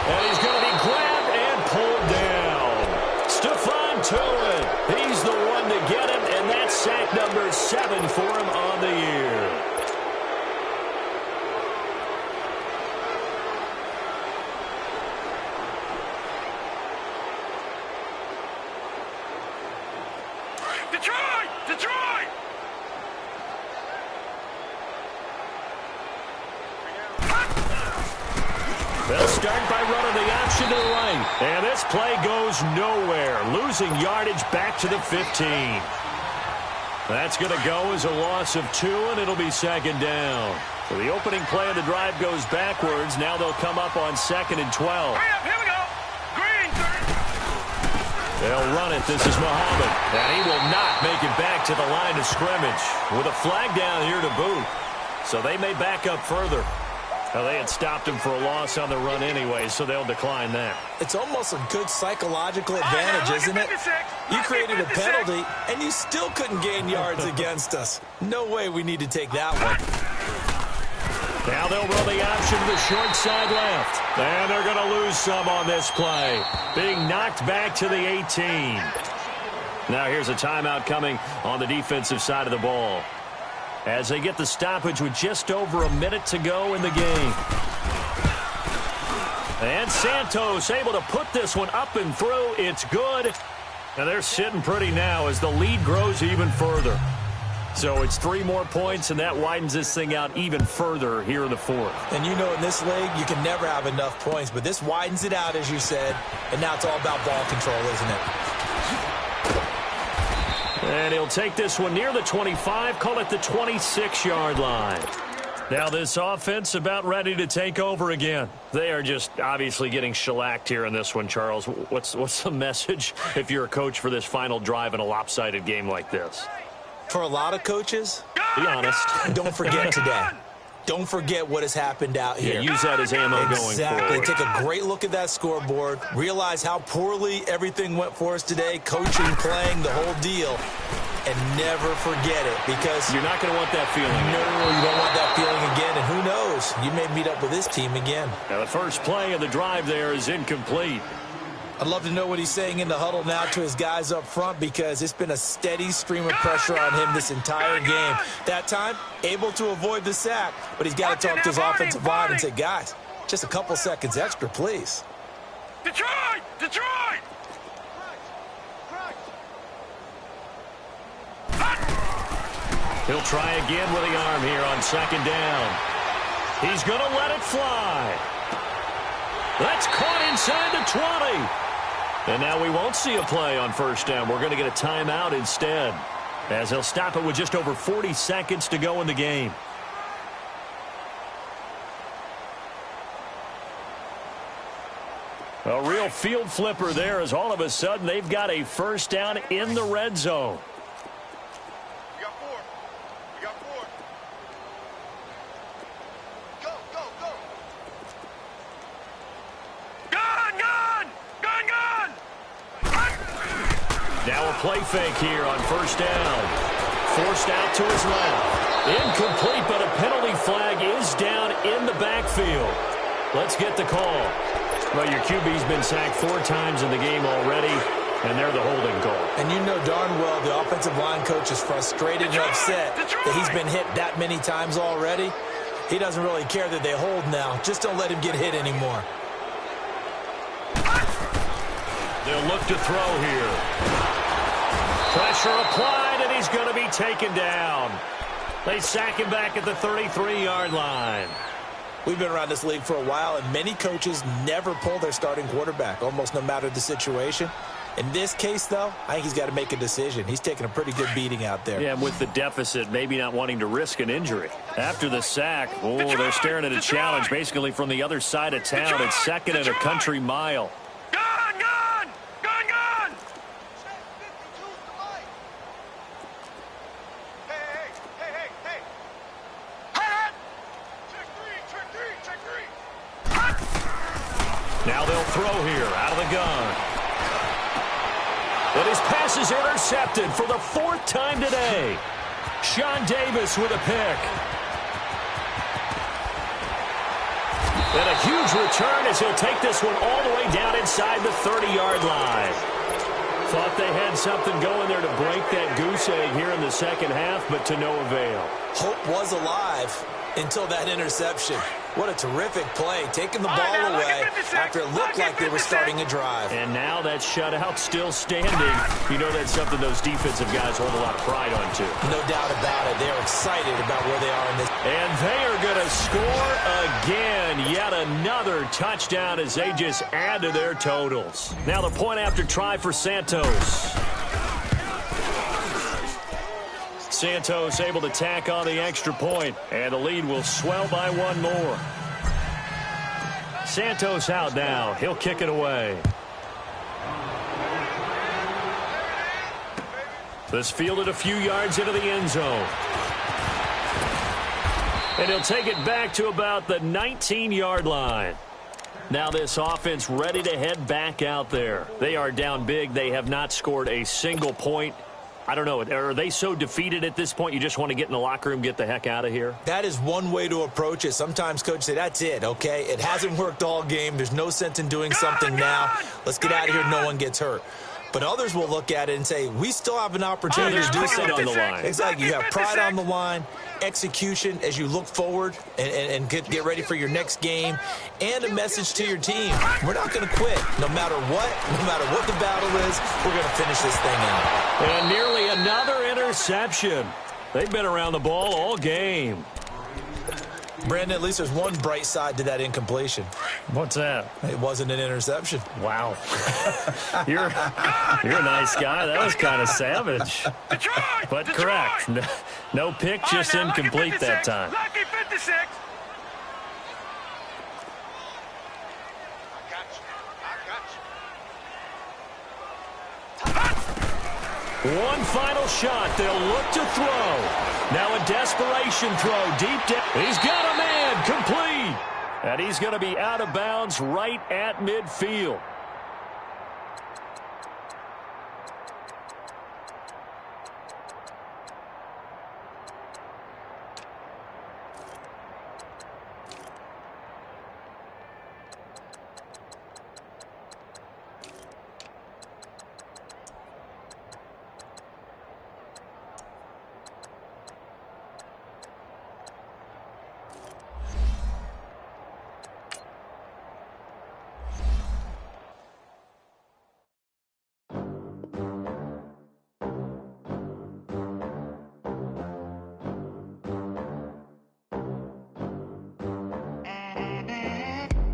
And he's going to be grabbed and pulled down. Stephon Tuitt, he's the one to get him, and that's sack number 7 for him on the year. Detroit! They'll start by running the option to the right. And this play goes nowhere. Losing yardage back to the 15. That's going to go as a loss of 2, and it'll be second down. So the opening play of the drive goes backwards. Now they'll come up on 2nd and 12. Here we go. Green. They'll run it. This is Muhammad. And he will not make it back to the line of scrimmage with a flag down here to boot. So they may back up further. Well, they had stopped him for a loss on the run anyway, so they'll decline that. It's almost a good psychological advantage, isn't it? You created a penalty, and you still couldn't gain yards against us. No way we need to take that one. Now they'll run the option to the short side left. And they're going to lose some on this play. Being knocked back to the 18. Now here's a timeout coming on the defensive side of the ball, as they get the stoppage with just over a minute to go in the game. And Santos able to put this one up and through. It's good. And they're sitting pretty now as the lead grows even further. So it's 3 more points, and that widens this thing out even further here in the fourth. And you know in this league, you can never have enough points, but this widens it out, as you said, and now it's all about ball control, isn't it? And he'll take this one near the 25, call it the 26-yard line. Now this offense about ready to take over again. They are just obviously getting shellacked here in this one, Charles. What's the message if you're a coach for this final drive in a lopsided game like this? For a lot of coaches, be honest. Don't forget today. Don't forget what has happened out here. Yeah, use that as ammo going forward. Exactly. Take a great look at that scoreboard. Realize how poorly everything went for us today. Coaching, playing, the whole deal. And never forget it, because you're not going to want that feeling. No, you don't want that feeling again. And who knows? You may meet up with this team again. Now the first play of the drive there is incomplete. I'd love to know what he's saying in the huddle now to his guys up front, because it's been a steady stream of pressure on him this entire game. That time, able to avoid the sack, but he's got to talk to his offensive line and say, guys, just a couple seconds extra, please. Detroit! He'll try again with the arm here on 2nd down. He's going to let it fly. That's caught inside the 20. And now we won't see a play on 1st down. We're going to get a timeout instead, as he'll stop it with just over 40 seconds to go in the game. A real field flipper there as all of a sudden they've got a first down in the red zone. We got 4. We got 4. Go, go, go. Gun, gun! Gun, gun! Now a play fake here on first down. Forced out to his left. Incomplete, but a penalty flag is down in the backfield. Let's get the call. Well, your QB's been sacked 4 times in the game already, and they're the holding call. And you know darn well the offensive line coach is frustrated and upset that he's been hit that many times already. He doesn't really care that they hold now. Just don't let him get hit anymore. They'll look to throw here. Pressure applied, and he's going to be taken down. They sack him back at the 33-yard line. We've been around this league for a while, and many coaches never pull their starting quarterback, almost no matter the situation. In this case, though, I think he's got to make a decision. He's taking a pretty good beating out there. Yeah, with the deficit, maybe not wanting to risk an injury. After the sack, they're staring at a challenge basically from the other side of town. It's second and a country mile. Gun, gun! Gun, gun! Check 52's the line. Hey, hey, hey, hey, hey. Hat! Check 3, check 3, check 3. Now they'll throw here out of the gun. But his pass is intercepted for the 4th time today. Sean Davis with a pick. And a huge return as he'll take this one all the way down inside the 30-yard line. Thought they had something going there to break that goose egg here in the second half, but to no avail. Hope was alive until that interception. What a terrific play, taking the ball away after it looked like they were starting a drive. And now that shutout still standing. You know that's something those defensive guys hold a lot of pride on, too. No doubt about it. They're excited about where they are in this. And they are going to score again. Yet another touchdown as they just add to their totals. Now the point after try for Santos. Santos able to tack on the extra point, and the lead will swell by 1 more. Santos out now. He'll kick it away. This fielded a few yards into the end zone. And he'll take it back to about the 19-yard line. Now this offense ready to head back out there. They are down big. They have not scored a single point. I don't know. Are they so defeated at this point you just want to get in the locker room, get the heck out of here? That is one way to approach it. Sometimes coaches say, that's it, okay? It hasn't worked all game. There's no sense in doing something now. Let's get out of here. No one gets hurt. But others will look at it and say, we still have an opportunity to do something. On the line. Exactly. You have pride on the line, execution as you look forward and get ready for your next game, and a message to your team. We're not going to quit. No matter what the battle is, we're going to finish this thing out. And nearly another interception. They've been around the ball all game. Brandon, at least there's one bright side to that incompletion. What's that? It wasn't an interception. Wow. You're a nice guy. That was kind of savage. But correct. No pick, just incomplete that time. Lucky 56. I got you. One final shot. They'll look to throw. Now a desperation throw deep down. He's got a man complete. And he's going to be out of bounds right at midfield.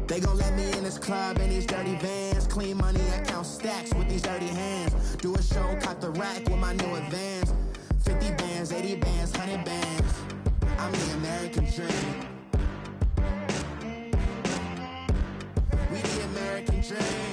They gon' let me in this club in these dirty vans. Clean money, I count stacks with these dirty hands. Do a show, cop the rack with my new advance. 50 bands, 80 bands, 100 bands. I'm the American dream. We the American dream.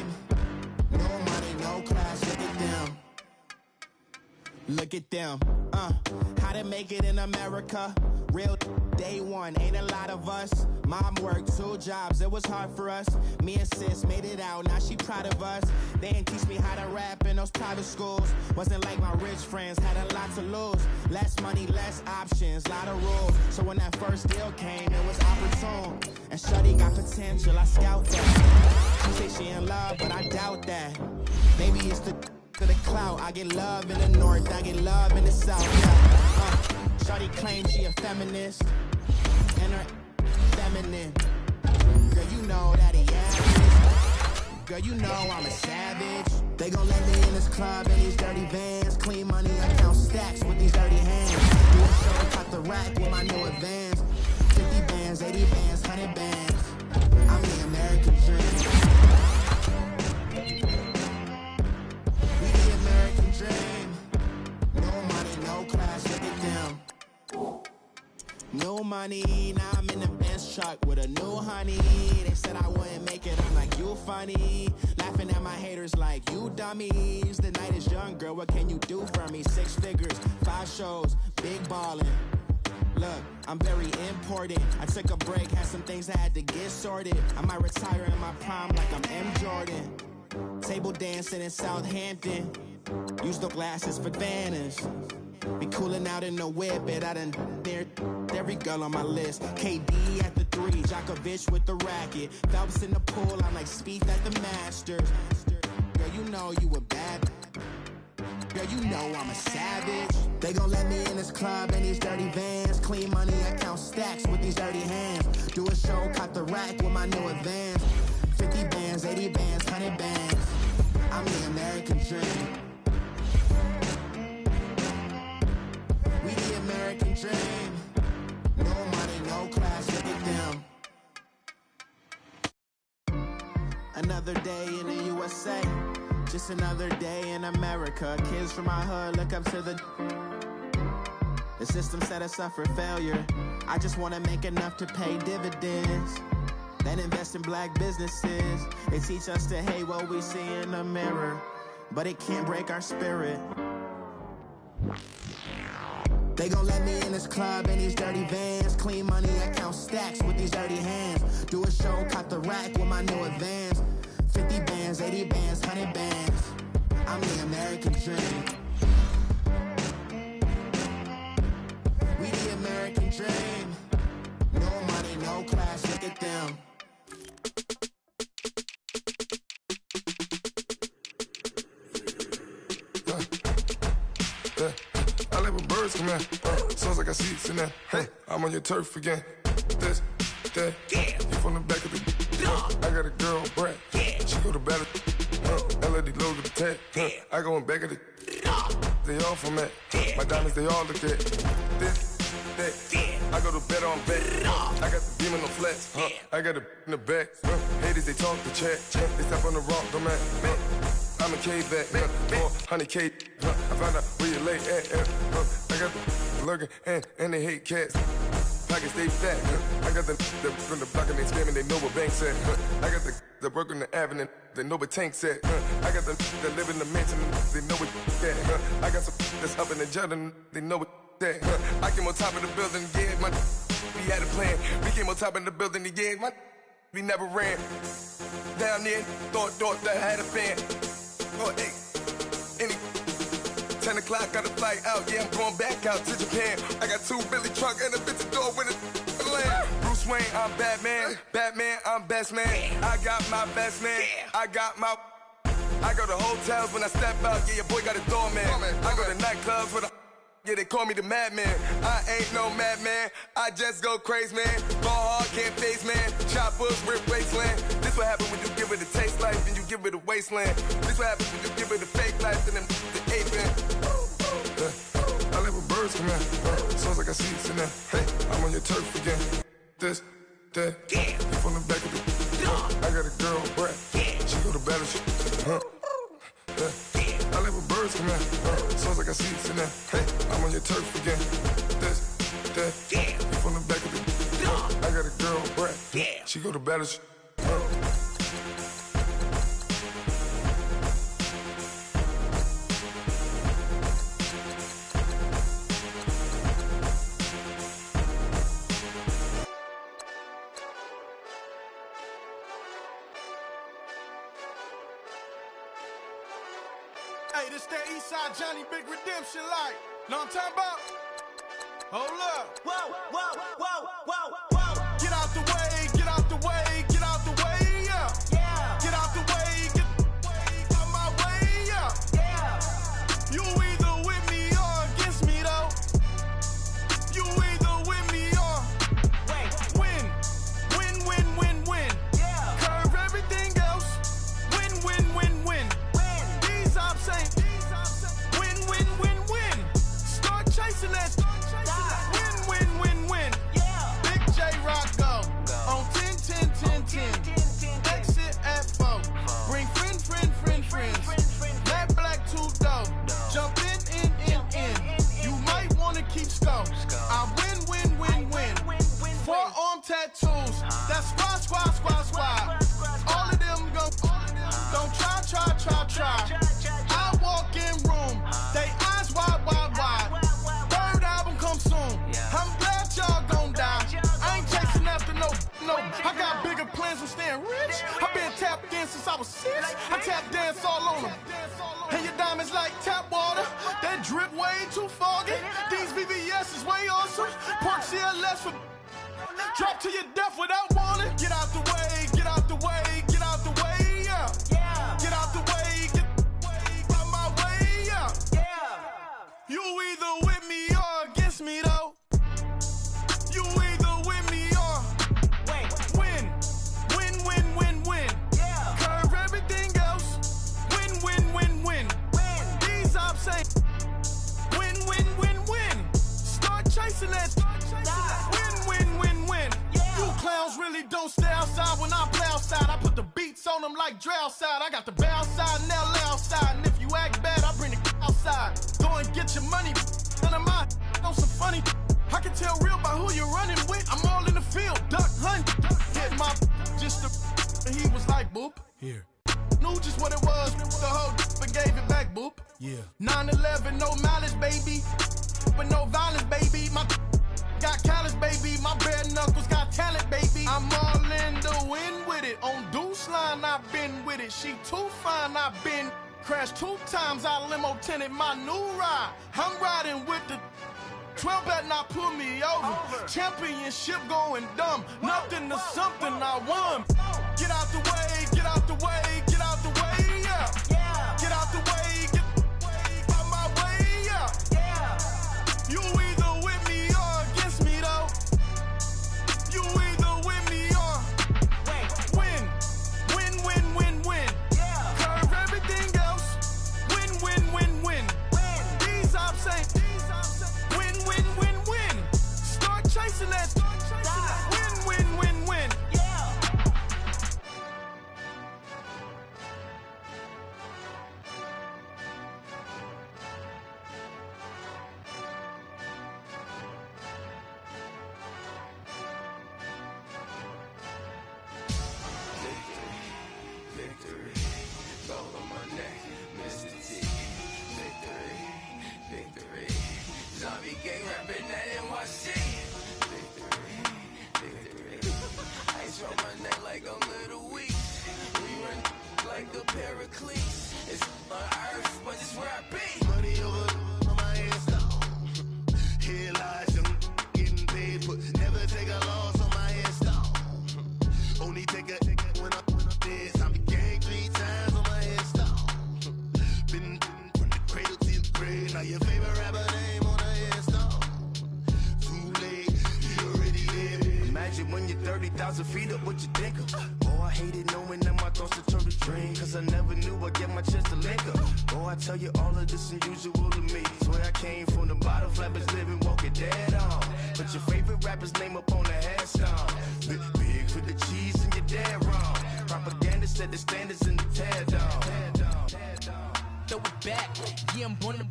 look at them. How to make it in America? Real day one, ain't a lot of us. Mom worked 2 jobs, it was hard for us. Me and sis made it out, now she proud of us. They didn't teach me how to rap in those private schools. Wasn't like my rich friends, had a lot to lose. Less money, less options, lot of rules. So when that first deal came, it was opportune. And shorty got potential, I scout that. She say she in love, but I doubt that. Maybe it's the clout. I get love in the north, I get love in the south, yeah. Shorty claims she a feminist, and her feminine. Girl, you know that he average. Girl, you know I'm a savage. They gon' let me in this club in these dirty vans. Clean money, I count stacks with these dirty hands. Do a show, cut the rack with my new advance. 50 bands, 80 bands, 100 bands. I'm the American dream. We the American dream. No money, no class, look at them. New money, now I'm in the Benz truck with a new honey. They said I wouldn't make it, I'm like, you funny. Laughing at my haters like, you dummies. The night is young, girl, what can you do for me? 6 figures, 5 shows, big ballin'. Look, I'm very important. I took a break, had some things I had to get sorted. I might retire in my prime like I'm M. Jordan. Table dancing in Southampton. Use the glasses for Vannas. Be cooling out in the whip, but I done dared every girl on my list. KD at the 3, Djokovic with the racket. Phelps in the pool, I'm like Spieth at the Masters. Girl, you know you a bad. Girl, you know I'm a savage. They gon' let me in this club in these dirty vans. Clean money, I count stacks with these dirty hands. Do a show, cut the rack with my new advance. 50 bands, 80 bands, 100 bands. I'm the American dream. We the American dream. No money, no class, look at them. Another day in the USA. Just another day in America. Kids from my hood look up to the system set us up for failure. I just wanna make enough to pay dividends. Then invest in black businesses. They teach us to hate what we see in the mirror, but it can't break our spirit. They gon' let me in this club in these dirty vans. Clean money, I count stacks with these dirty hands. Do a show, cut the rack with my new advance. 50 bands, 80 bands, 100 bands. I'm the American dream. We the American dream. No money, no class, look at them. I like when birds come in. Sounds like I see seats in there. Hey, I'm on your turf again. This, that, you from the back of the. I got a girl, Brad. She go to battle. LED logo the tag. I go in back of the. They all from that. My diamonds, they all look at. This, that. I go to bed on bed. I got the beam on the flats. I got it in the back. Haters, they talk the chat. They step on the rock, don't man. I'm a K-back, 400K. I found out where you lay at. I got the lurking and they hate cats. Pockets stay fat. I got the from the block and they scamming, they know what banks at. I got the work on the avenue, they know what tanks at. I got the that live in the mansion, they know what that. I got some that's up in the jungle, they know what that. I came on top of the building, yeah, my we had a plan. We came on top of the building, yeah, my we never ran. Down there, thought that I had a fan. Oh, hey, 10 o'clock, got a flight out, yeah, I'm going back out to Japan. I got 2 Billy truck and a bitch door with a land. Bruce Wayne, I'm Batman. Batman, I'm best man. I got my best man. I go to hotels when I step out, yeah, your boy got a doorman. I go to nightclubs with a, yeah, they call me the madman. I ain't no madman, I just go crazy, man. Ball hard, can't face, man. Choppers, rip wasteland. This what happen when you give it a taste life and you give it a wasteland. This what happens when you give it a fake life and then the ape man. I like when birds come in. Sounds like I see seats in there. Hey, I'm on your turf again. This, that, you from the back of the. I got a girl, Brad. She go to battle. I like when birds come in. Sounds like I see seats in there. Hey, I'm on your turf again. This, that, you from the back of the. I got a girl, Brad. She go to battle. Hey, this that Eastside Johnny Big Redemption like. Know what I'm talking about? Hold up. Whoa, whoa, whoa, whoa, whoa. Get out the way, get out the way, get out the way, yeah. Yeah. Get out the way, get out my way, yeah. Yeah. You either with me or against me, though. You either with me or win. Win, win, win, win. Yeah. Curve everything else. Win, win, win, win. These ops ain't. Win, win, win, win. Start chasing that. Win, win, win, win. Yeah. Big J Rock go. On 10, 10, 10, 10. Exit at 4. Bring friends. Matt Black 2 dope. Jump in. You might wanna keep score. I win. Forearm tattoos. That's squad. All of them go. Don't try. I walk in room. They eyes wide. Third album come soon. I'm glad y'all gon' die. I ain't chasing after no. I got bigger plans than staying rich. I been tapped in since I was 6. I tap dance all on them. And your diamonds like tap water. That drip way too foggy. These VVS is way awesome. Park CLS for drop to your death without warning. Get out the way, get out the way, get out the way, yeah. Yeah. Get out the way, get out my way, yeah. Yeah. You either with me or against me, though. You either with me or win. Win. Yeah. Curve everything else. Win. These ops ain't. Win. Start chasing that. Win. Yeah. You clowns really don't stay outside when I play outside. I put the beats on them like drow side. I got the bow side and LA outside. And if you act bad, I bring the outside. Go and get your money. None of my on some funny. I can tell real by who you're running with. I'm all in the field. Duck hunt. Hit my just the. And he was like, boop. Here. Knew just what it was. The whole and gave it back, boop. Yeah. 9/11, no mileage, baby. But no violence, baby. My got callous, baby. My bare knuckles got talent, baby. I'm all in the wind with it. On Deuce Line, I've been with it. She too fine, I've been crashed 2 times. I limo tinted my new ride. I'm riding with the 12 better not pull me over. Championship going dumb. Nothing to something I won. Get out the way, get out the way, get out the way, yeah. Yeah. Get out the way, get out my way, yeah. Yeah. You either with me or against me, though. You either with me or win. Yeah. Curve everything else. Win. These ops ain't. Win. Start chasing that. Win. Yeah. Victory, gold on my neck, Mr. T. Victory, zombie gang rapping at NYC. Victory, ice on my neck like I'm Little Weak. We run like a Pericles. It's on earth, but it's where I be. Money over on my headstone. Here lies young getting paid, but never take a loss on my headstone. Only take a when I'm dead. I'm the gang 3 times on my headstone. Been from the cradle to the grave. Now your favorite rapper name on a headstone. Too late, he already dead. Imagine when you're 30,000 feet up, what you think of? Oh, I hated knowing that my thoughts would turn to dream. Cause I never knew I'd get my chance to link up. Oh, I tell you all of this unusual to me. Swear I came from the bottom, flappers living, walking dead on. Put your favorite rapper's name up on the headstone. Big for the cheese and you're dead wrong. Propaganda said the standards in the tear down. Throw it back, yeah, I'm born to.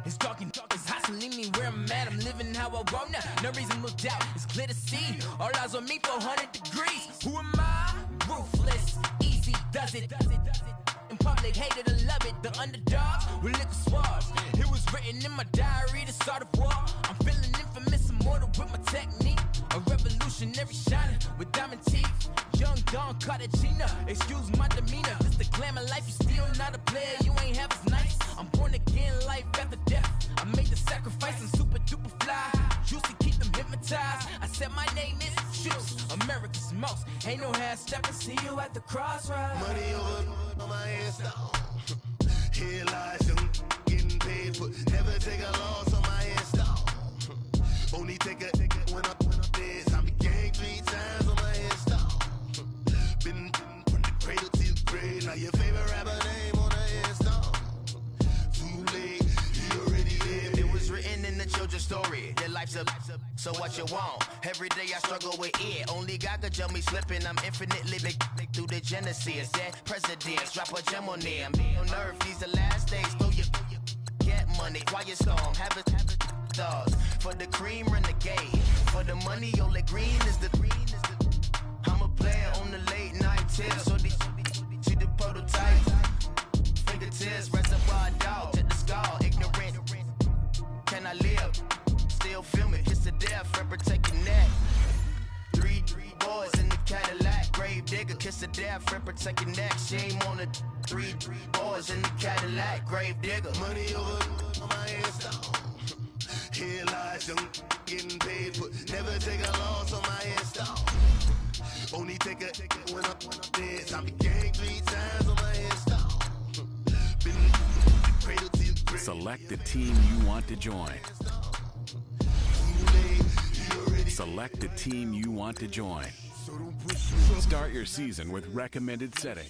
It's dark, it's hot, so leave me where I'm at. I'm living how I want now. No reason to doubt, it's clear to see. All eyes on me, 400 degrees. Who am I? Ruthless, easy, does it. In public, hate it or love it. The underdogs with liquor swabs. It was written in my diary to start a war. I'm feeling infamous, immortal with my technique. A revolutionary shining with diamond teeth. Young Young Don Cartagena, excuse my demeanor. This the glamour life, you still not a player, you ain't half as nice. I'm born again, life after death. I made the sacrifice, I'm super duper fly. Juicy, keep them hypnotized. I said my name is Juice, America's most. Ain't no half stepping, see you at the crossroads. Money over on my headstone. Here lies young, getting paid, but never take a loss on my headstone. Only take a when I'm dead. I'm gang 3 times on my headstone. Been from the cradle to the grave. Now your favorite rapper name on the headstone. Too late, he already lived. It was written in the children's story. Their life's a so what you want. Every day I struggle with it. Only God could jump me slipping. I'm infinitely big through the genesis. That presidents drop a gem on them. On earth, these the last days. Throw your get money. Quiet storm. Have it dogs. For the cream, renegade. For the money, only green is the I'm a player on the late night tips. So they see the prototype. Fingertips, reservoir dog. Check the skull. Ignorant. Can I live? Still film it. Kiss to death. Forever take your neck. 3 boys in the Cadillac. Grave digger. Kiss to death. Forever take your neck. Shame on the 3 boys in the Cadillac. Grave digger. Money over on my headstone. Here lies young, getting paid, but never take a loss on my headstone. Only take a when I'm dead. I'm gang 3 times on my headstone. Been cradle to the grave. Select the team you want to join. Select the team you want to join. Start your season with recommended setting.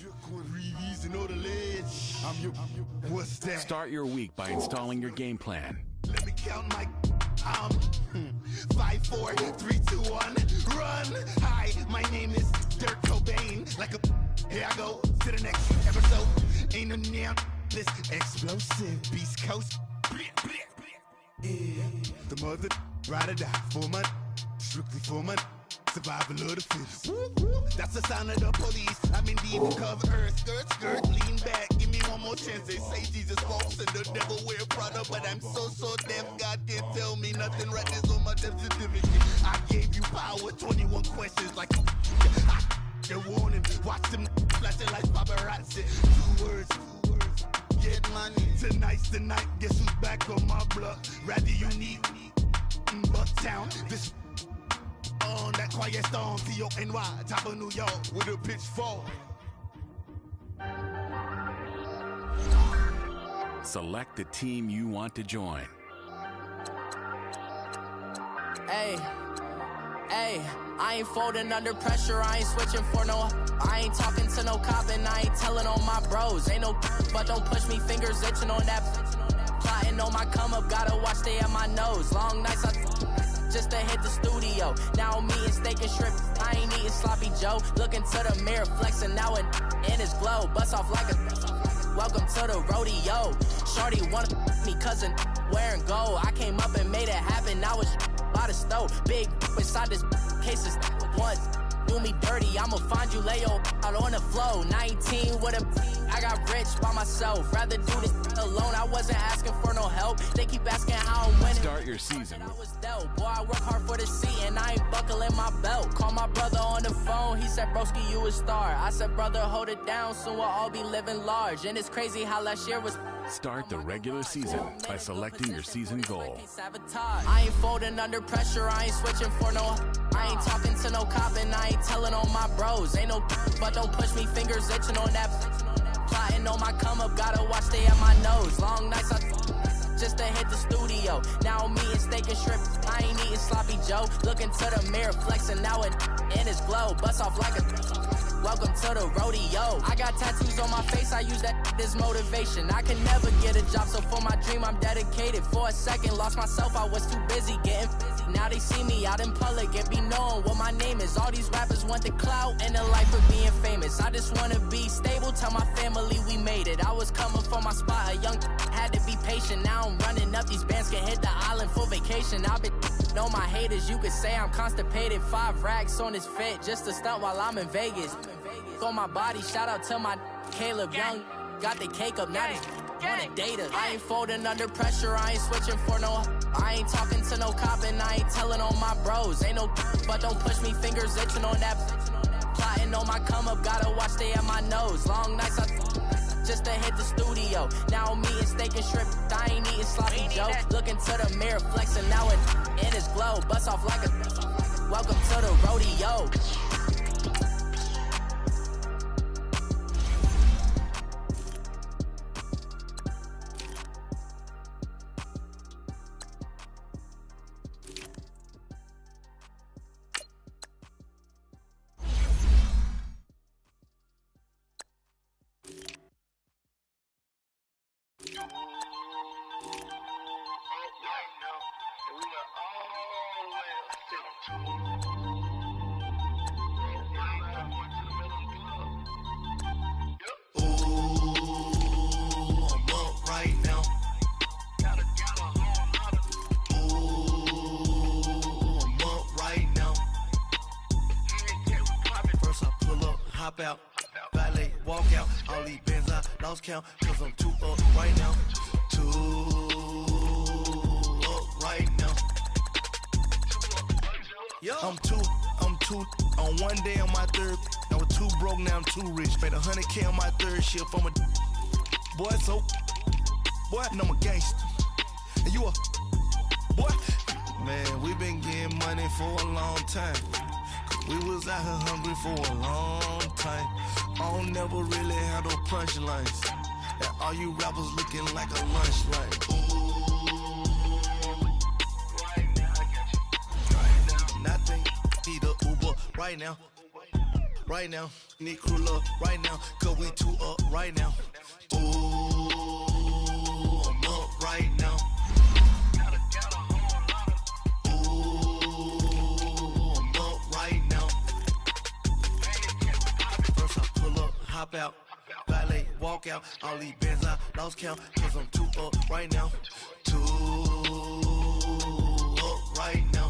What's that? Start your week by installing your game plan. Let me count my 5, 4, 3, 2, 1, run. Hi, my name is Dirk Cobain. Like a here I go to the next episode. Ain't no damn this explosive Beast Coast. Yeah, the mother ride or die for my strictly for my survival of the fittest. That's the sound of the police. I'm in deep cover earth. Skirt, lean back. Give me one more chance. They say Jesus false and the devil wear Prada, but I'm so deaf. God can't tell me nothing. Right this on my death certificate. I gave you power. 21 questions like a warning. Watch them flashing like paparazzi. 2 words. Get money. Tonight's the night. Guess who's back on my block? Rather you need Bucktown. This on that quiet storm, T-O-N-Y, top of New York, with a pitchfork. Select the team you want to join. Hey, I ain't folding under pressure, I ain't switching for no. I ain't talking to no cop and I ain't telling on my bros. Ain't no but don't push me, fingers itching on that. Plotting on my come up, gotta watch stay at my nose. Long nights just to hit the studio. Now I'm eating steak and shrimp. I ain't eating sloppy Joe. Looking to the mirror, flexing now and in his glow. Bust off like a welcome to the rodeo. Shorty wanna me cousin wearing gold. I came up and made it happen. Now it's by the stove. Big inside this case is once. Do me dirty, I'ma find you lay your out on the flow. 19 with a I got rich by myself. Rather do this alone. I wasn't asking for no help. They keep asking how I'm winning. Start your season. I was dealt. Boy, I work hard for the seat and I ain't buckling my belt. Call my brother on the phone. He said, broski, you a star. I said, brother, hold it down. Soon we'll all be living large. And it's crazy how last year was. Start the regular season by selecting your season goal. I ain't folding under pressure. I ain't switching for no. I ain't talking to no cop and I ain't telling on my bros. Ain't no but don't push me, fingers itching on that. Plotting on my come up, gotta watch stay at my nose. Long nights just to hit the studio. Now I'm eating steak and shrimp. I ain't eating sloppy Joe. Looking to the mirror, flexing now and in his glow. Bust off like a welcome to the rodeo. I got tattoos on my face, I use that as motivation. I can never get a job, so for my dream I'm dedicated. For a second, lost myself, I was too busy getting busy. Now they see me out in public and be knowing what my name is. All these rappers want the clout and the life of being famous. I just wanna be stable, tell my family we made it. I was coming for my spot, a young had to be patient. Now I'm running up, these bands can hit the island for vacation. I've been know my haters, you could say I'm constipated. 5 racks on his fit, just to stunt while I'm in Vegas. On my body, shout out to my Caleb Young. Got the cake up, now they want a data. I ain't folding under pressure, I ain't switching for no. I ain't talking to no cop and I ain't telling on my bros. Ain't no but don't push me, fingers itching on that. Plotting on my come up, gotta watch stay at my nose. Long nights just to hit the studio. Now I'm eating steak and shrimp, I ain't eating sloppy Joe. Looking to the mirror, flexing now it in his glow. Bust off like a welcome to the rodeo. Hop out, valet, walk out, all these bands I lost count, cause I'm too up right now, too up right now. I'm too, on one day on my third, I was too broke, now I'm too rich, made 100K on my third shift, I'm a boy, so, boy, and I'm a gangster, and you a, boy, man, we been getting money for a long time. We was out here hungry for a long time. I don't never really have no punchlines. And all you rappers looking like a lunch line. Right now, I got you. Right now, nothing. Need a Uber right now. Right now, need crew love right now. Cause we too up right now. Ooh, I'm up right now. Hop out, valet, walk out, all these bands I lost count, cause I'm too up right now, too up right now.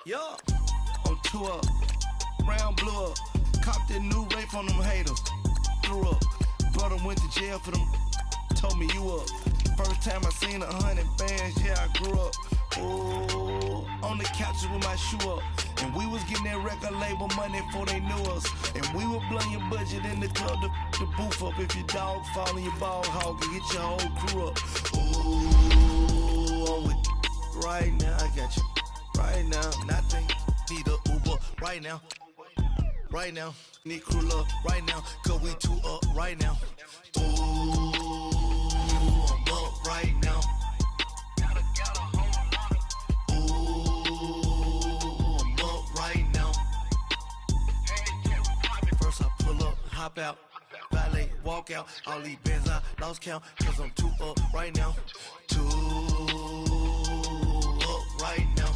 Yeah, I'm too up, round blew up, copped that new rape on them haters, threw up, brother went to jail for them, told me you up, first time I seen 100 bands, yeah I grew up. Oh, on the couches with my shoe up. And we was getting that record label money before they knew us. And we were blowing your budget in the club to boof up. If your dog fall in your ball hog and get your whole crew up. Ooh, I'm with right now, I got you. Right now, nothing. Need a Uber right now. Right now, need crew love right now. Cause we too up right now. Ooh, I'm up right now. Hop out, valet, walk out, all these bands I lost count, cause I'm too up right now, too up right now.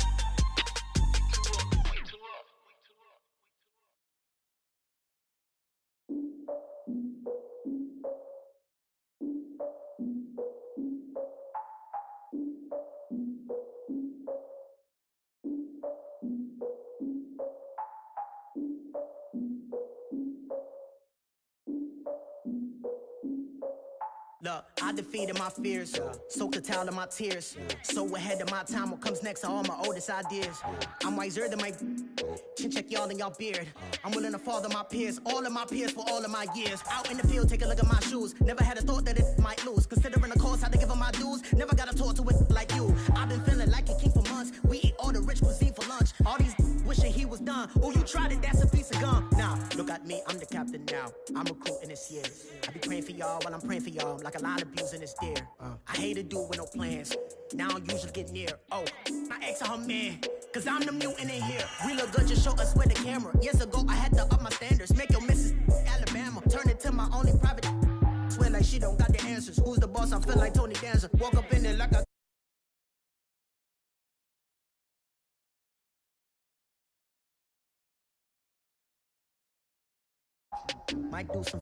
Look, I defeated my fears, soaked the towel of my tears. So ahead of my time, what comes next are all my oldest ideas. I'm wiser than my chin check y'all in y'all beard. I'm willing to father my peers, all of my peers for all of my years. Out in the field, take a look at my shoes. Never had a thought that it might lose. Considering the cost, how to give them my dues. Never got to talk to it like you. I've been feeling like a king for months. We eat all the rich cuisine for lunch. All these wishing he was done. Oh, you tried it, that's a piece of gum. Now, look at me, I'm the captain now. I'm recruiting this year. I be praying for y'all while I'm praying for y'all. Like a line of abusing this deer. I hate to do it with no plans. Now I usually get near. Oh, my ex are her man. Cause I'm the mutant in here. We look good, just show us where the camera. Years ago, I had to up my standards. Make your missus Alabama. Turn it to my only private. Swear like she don't got the answers. Who's the boss? I feel like Tony Danza. Walk up in there like a might do some